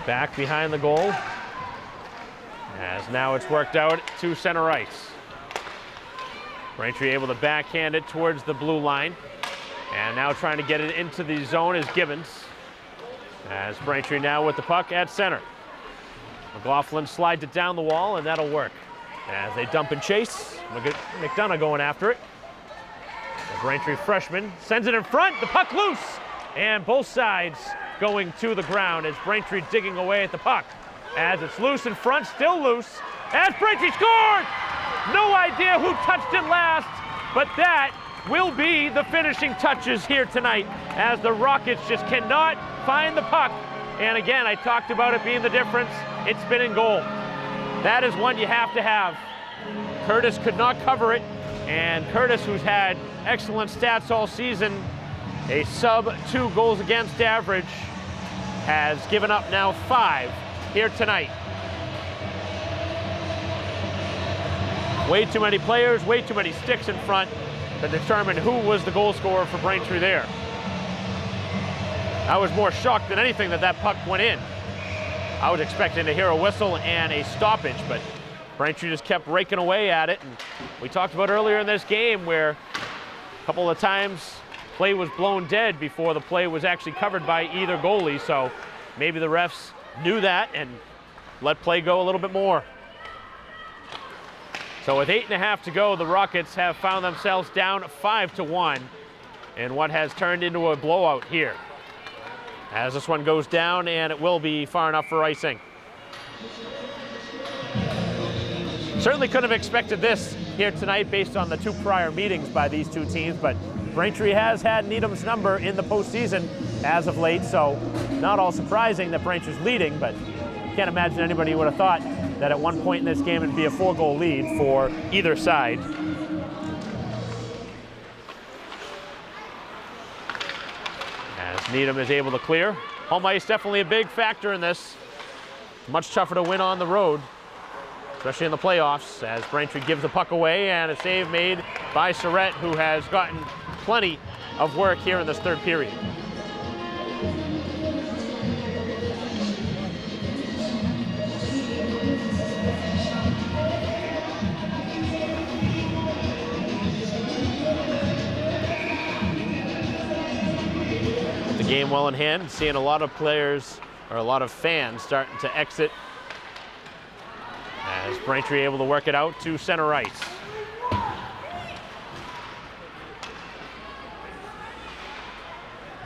[SPEAKER 1] Back behind the goal, as now it's worked out to center ice. Braintree able to backhand it towards the blue line. And now trying to get it into the zone is Gibbons. As Braintree now with the puck at center. McLaughlin slides it down the wall, and that'll work. As they dump and chase, McDonough going after it. The Braintree freshman sends it in front, the puck loose. And both sides going to the ground as Braintree digging away at the puck. As it's loose in front, still loose. As Braintree scored! No idea who touched it last, but that will be the finishing touches here tonight as the Rockets just cannot find the puck. And again, I talked about it being the difference. It's been in goal. That is one you have to have. Curtis could not cover it, and Curtis, who's had excellent stats all season, a sub-2 goals against average, has given up now 5 here tonight. Way too many players, way too many sticks in front to determine who was the goal scorer for Braintree there. I was more shocked than anything that that puck went in. I was expecting to hear a whistle and a stoppage, but Braintree just kept raking away at it. And we talked about earlier in this game where a couple of times play was blown dead before the play was actually covered by either goalie, so maybe the refs knew that and let play go a little bit more. So with 8.5 to go, the Rockets have found themselves down 5-1 in what has turned into a blowout here. As this one goes down, and it will be far enough for icing. Certainly couldn't have expected this here tonight based on the 2 prior meetings by these 2 teams, but Braintree has had Needham's number in the postseason as of late, so not all surprising that Braintree's leading, but can't imagine anybody would have thought that at one point in this game it'd be a 4-goal lead for either side. As Needham is able to clear. Home ice definitely a big factor in this. Much tougher to win on the road, especially in the playoffs, as Braintree gives the puck away, and a save made by Surrett, who has gotten plenty of work here in this third period. The game well in hand, seeing a lot of players, or a lot of fans starting to exit as Braintree able to work it out to center ice.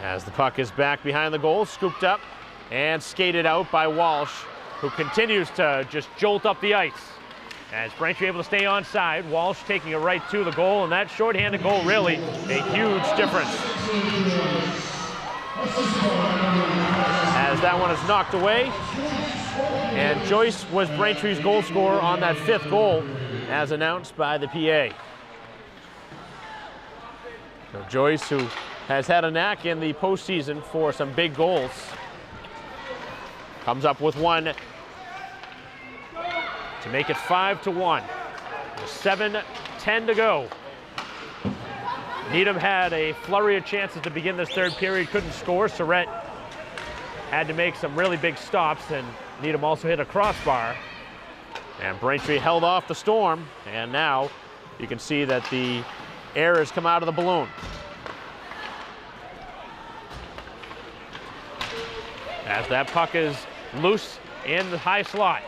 [SPEAKER 1] As the puck is back behind the goal, scooped up and skated out by Walsh, who continues to just jolt up the ice. As Braintree able to stay onside, Walsh taking it right to the goal, and that shorthanded goal really a huge difference. As that one is knocked away, and Joyce was Braintree's goal scorer on that 5th goal, as announced by the PA. So Joyce, who has had a knack in the postseason for some big goals, comes up with one to make it 5-1. 7:10 to go. Needham had a flurry of chances to begin this third period, couldn't score. Surrett had to make some really big stops, and Needham also hit a crossbar. And Braintree held off the storm, and now you can see that the air has come out of the balloon. As that puck is loose in the high slot.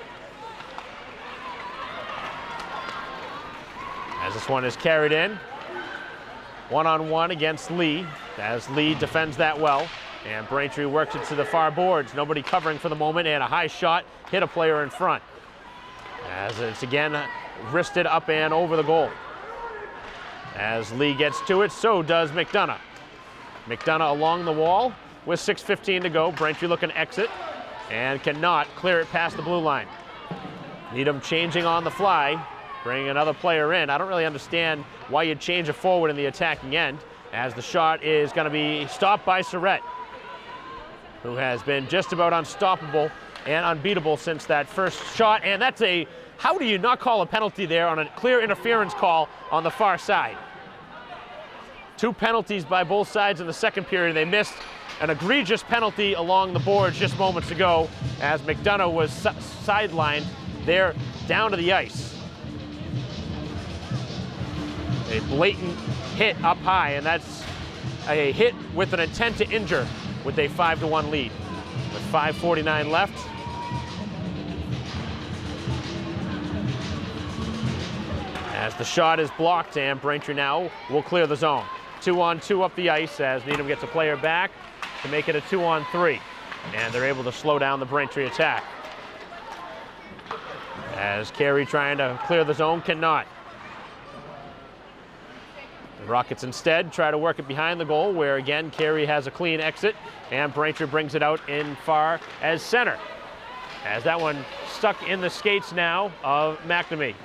[SPEAKER 1] As this one is carried in. One-on-one against Lee, as Lee defends that well. And Braintree works it to the far boards. Nobody covering for the moment, and a high shot hit a player in front. As it's again wristed up and over the goal. As Lee gets to it, so does McDonough. McDonough along the wall with 6:15 to go. Braintree looking to exit and cannot clear it past the blue line. Needham changing on the fly, bringing another player in. I don't really understand why you'd change a forward in the attacking end, as the shot is going to be stopped by Surrett, who has been just about unstoppable and unbeatable since that first shot. And that's a, how do you not call a penalty there on a clear interference call on the far side? 2 penalties by both sides in the second period. They missed an egregious penalty along the boards just moments ago, as McDonough was sidelined there down to the ice. A blatant hit up high, and that's a hit with an intent to injure with a 5-1 lead. With 5:49 left. As the shot is blocked, and Braintree now will clear the zone. 2-on-2 up the ice as Needham gets a player back to make it a 2-on-3. And they're able to slow down the Braintree attack. As Carey trying to clear the zone, cannot. The Rockets instead try to work it behind the goal, where again Carey has a clean exit, and Braintree brings it out in far as center. As that one stuck in the skates now of McNamee.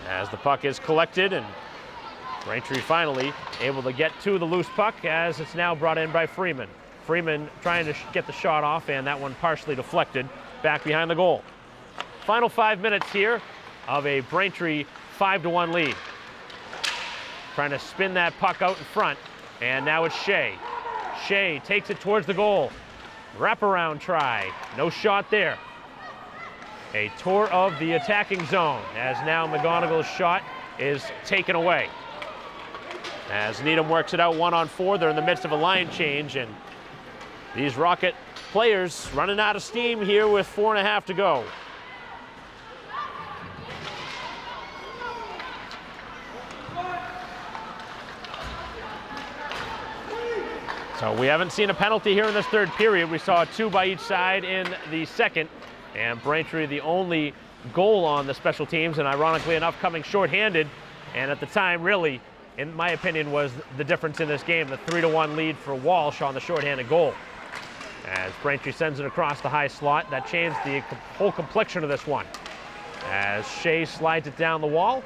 [SPEAKER 1] As the puck is collected, and Braintree finally able to get to the loose puck, as it's now brought in by Freeman. Freeman trying to get the shot off, and that one partially deflected back behind the goal. Final 5 minutes here of a Braintree 5-1 lead. Trying to spin that puck out in front, and now it's Shea. Shea takes it towards the goal. Wraparound try, no shot there. A tour of the attacking zone, as now McGonagall's shot is taken away. As Needham works it out 1-on-4, they're in the midst of a line change, and these Rocket players running out of steam here with 4.5 to go. So we haven't seen a penalty here in this third period. We saw 2 by each side in the second, and Braintree the only goal on the special teams, and ironically enough coming shorthanded, and at the time really, in my opinion, was the difference in this game, the 3-1 lead for Walsh on the shorthanded goal. As Braintree sends it across the high slot, that changed the whole complexion of this one. As Shea slides it down the wall,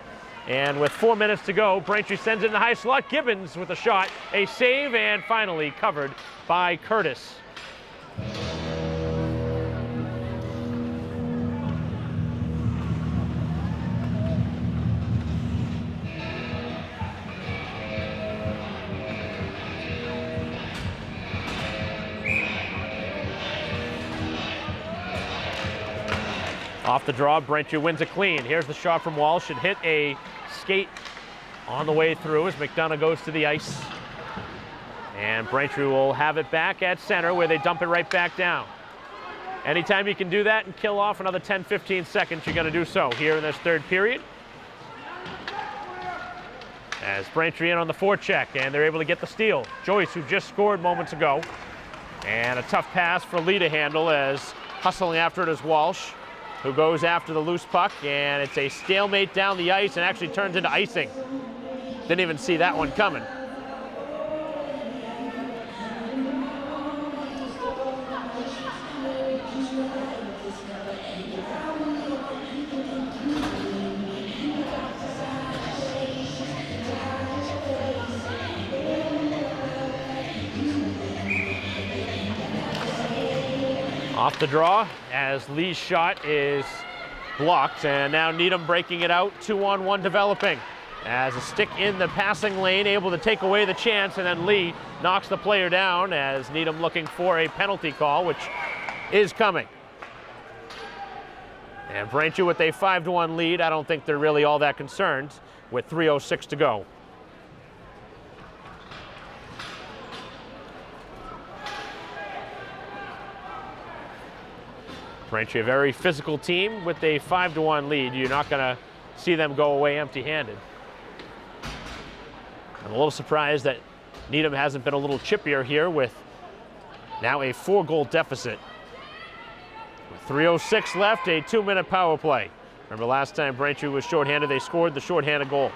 [SPEAKER 1] and with 4 minutes to go, Braintree sends it in the high slot. Gibbons with a shot, a save, and finally covered by Curtis. Off the draw, Braintree wins it clean. Here's the shot from Walsh. Should hit a skate on the way through as McDonough goes to the ice. And Braintree will have it back at center where they dump it right back down. Anytime you can do that and kill off another 10-15 seconds, you're going to do so here in this third period. As Braintree in on the forecheck, and they're able to get the steal. Joyce, who just scored moments ago. And a tough pass for Lee to handle as hustling after it is Walsh, who goes after the loose puck, and it's a stalemate down the ice and actually turns into icing. Didn't even see that one coming. Off the draw as Lee's shot is blocked, and now Needham breaking it out, 2-on-1 developing. As a stick in the passing lane, able to take away the chance, and then Lee knocks the player down as Needham looking for a penalty call, which is coming. And Braintree with a 5-1 lead. I don't think they're really all that concerned with 3:06 to go. Braintree, a very physical team with a 5-1 lead. You're not going to see them go away empty-handed. I'm a little surprised that Needham hasn't been a little chippier here with now a 4-goal deficit. With 3:06 left, a 2-minute power play. Remember last time Braintree was shorthanded, they scored the shorthanded goal.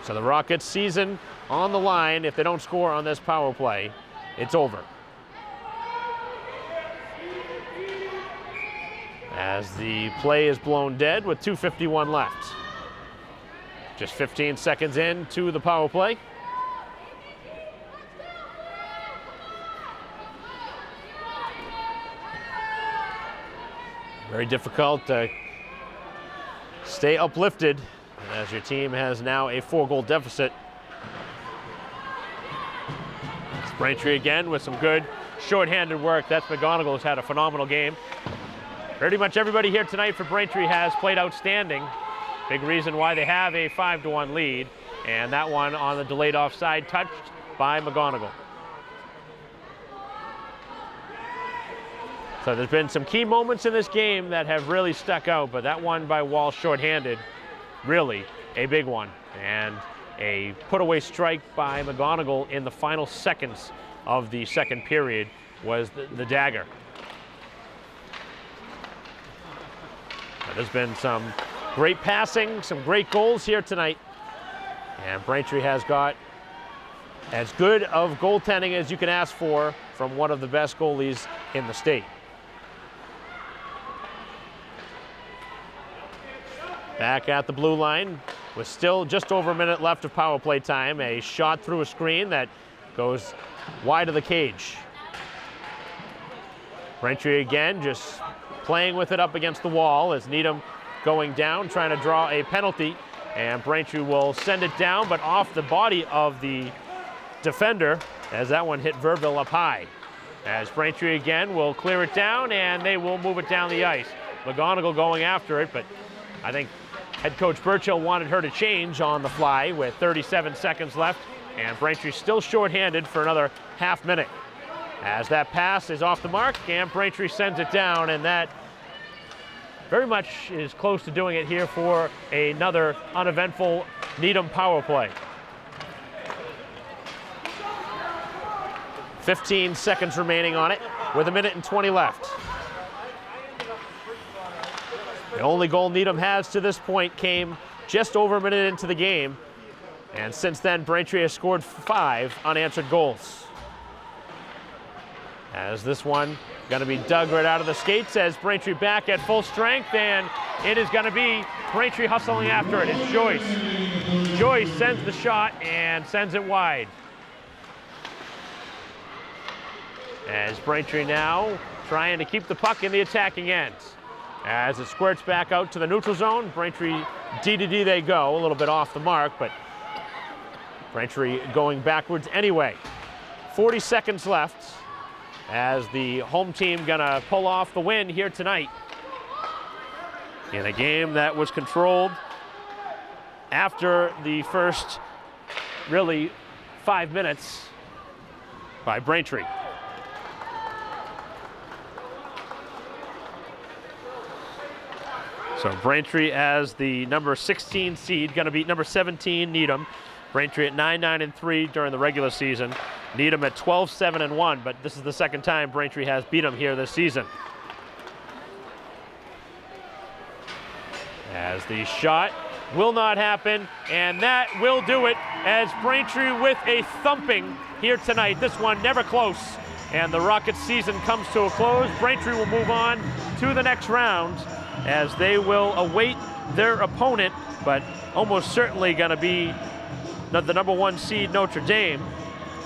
[SPEAKER 1] So the Rockets' season on the line. If they don't score on this power play, it's over. As the play is blown dead with 2:51 left. Just 15 seconds in to the power play. Very difficult to stay uplifted as your team has now a 4-goal deficit. It's Braintree again with some good shorthanded work. That's McGonigal, who's had a phenomenal game. Pretty much everybody here tonight for Braintree has played outstanding. Big reason why they have a 5-1 lead, and that one on the delayed offside touched by McGonigal. So there's been some key moments in this game that have really stuck out, but that one by Walsh shorthanded, really a big one. And a put-away strike by McGonigal in the final seconds of the second period was the dagger. There's been some great passing, some great goals here tonight. And Braintree has got as good of goaltending as you can ask for from one of the best goalies in the state. Back at the blue line with still just over a minute left of power play time. A shot through a screen that goes wide of the cage. Braintree again just playing with it up against the wall as Needham going down, trying to draw a penalty. And Braintree will send it down, but off the body of the defender as that one hit Verville up high. As Braintree again will clear it down, and they will move it down the ice. McGonigal going after it, but I think head coach Burchill wanted her to change on the fly with 37 seconds left, and Braintree still shorthanded for another half minute. As that pass is off the mark, and Braintree sends it down, and that very much is close to doing it here for another uneventful Needham power play. 15 seconds remaining on it with 1:20 left. The only goal Needham has to this point came just over a minute into the game, and since then Braintree has scored 5 unanswered goals. As this one going to be dug right out of the skates as Braintree back at full strength, and it is going to be Braintree hustling after it. It's Joyce. Joyce sends the shot and sends it wide. As Braintree now trying to keep the puck in the attacking end. As it squirts back out to the neutral zone, Braintree D-to-D they go, a little bit off the mark, but Braintree going backwards anyway. 40 seconds left as the home team gonna pull off the win here tonight in a game that was controlled after the first really 5 minutes by Braintree. So Braintree as the number 16 seed, gonna beat number 17 Needham. Braintree at 9-9-3 during the regular season. Needham at 12-7-1, but this is the second time Braintree has beat them here this season. As the shot will not happen, and that will do it as Braintree with a thumping here tonight. This one never close, and the Rockets season comes to a close. Braintree will move on to the next round as they will await their opponent, but almost certainly gonna be the number 1 seed Notre Dame,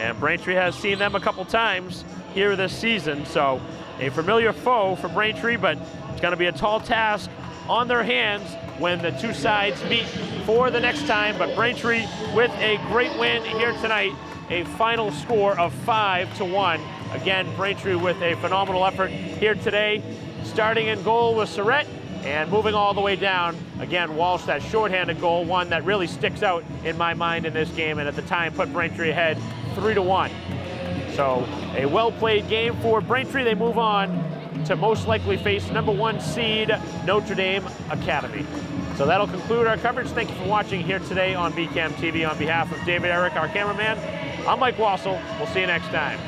[SPEAKER 1] and Braintree has seen them a couple times here this season, so a familiar foe for Braintree, but it's going to be a tall task on their hands when the two sides meet for the next time. But Braintree with a great win here tonight, a final score of 5-1. Again, Braintree with a phenomenal effort here today. Starting in goal was Surrett, and moving all the way down, again, Walsh, that shorthanded goal, one that really sticks out in my mind in this game, and at the time put Braintree ahead 3-1. So a well-played game for Braintree. They move on to most likely face number 1 seed Notre Dame Academy. So that'll conclude our coverage. Thank you for watching here today on BCAM TV. On behalf of David Eric, our cameraman, I'm Mike Wassel. We'll see you next time.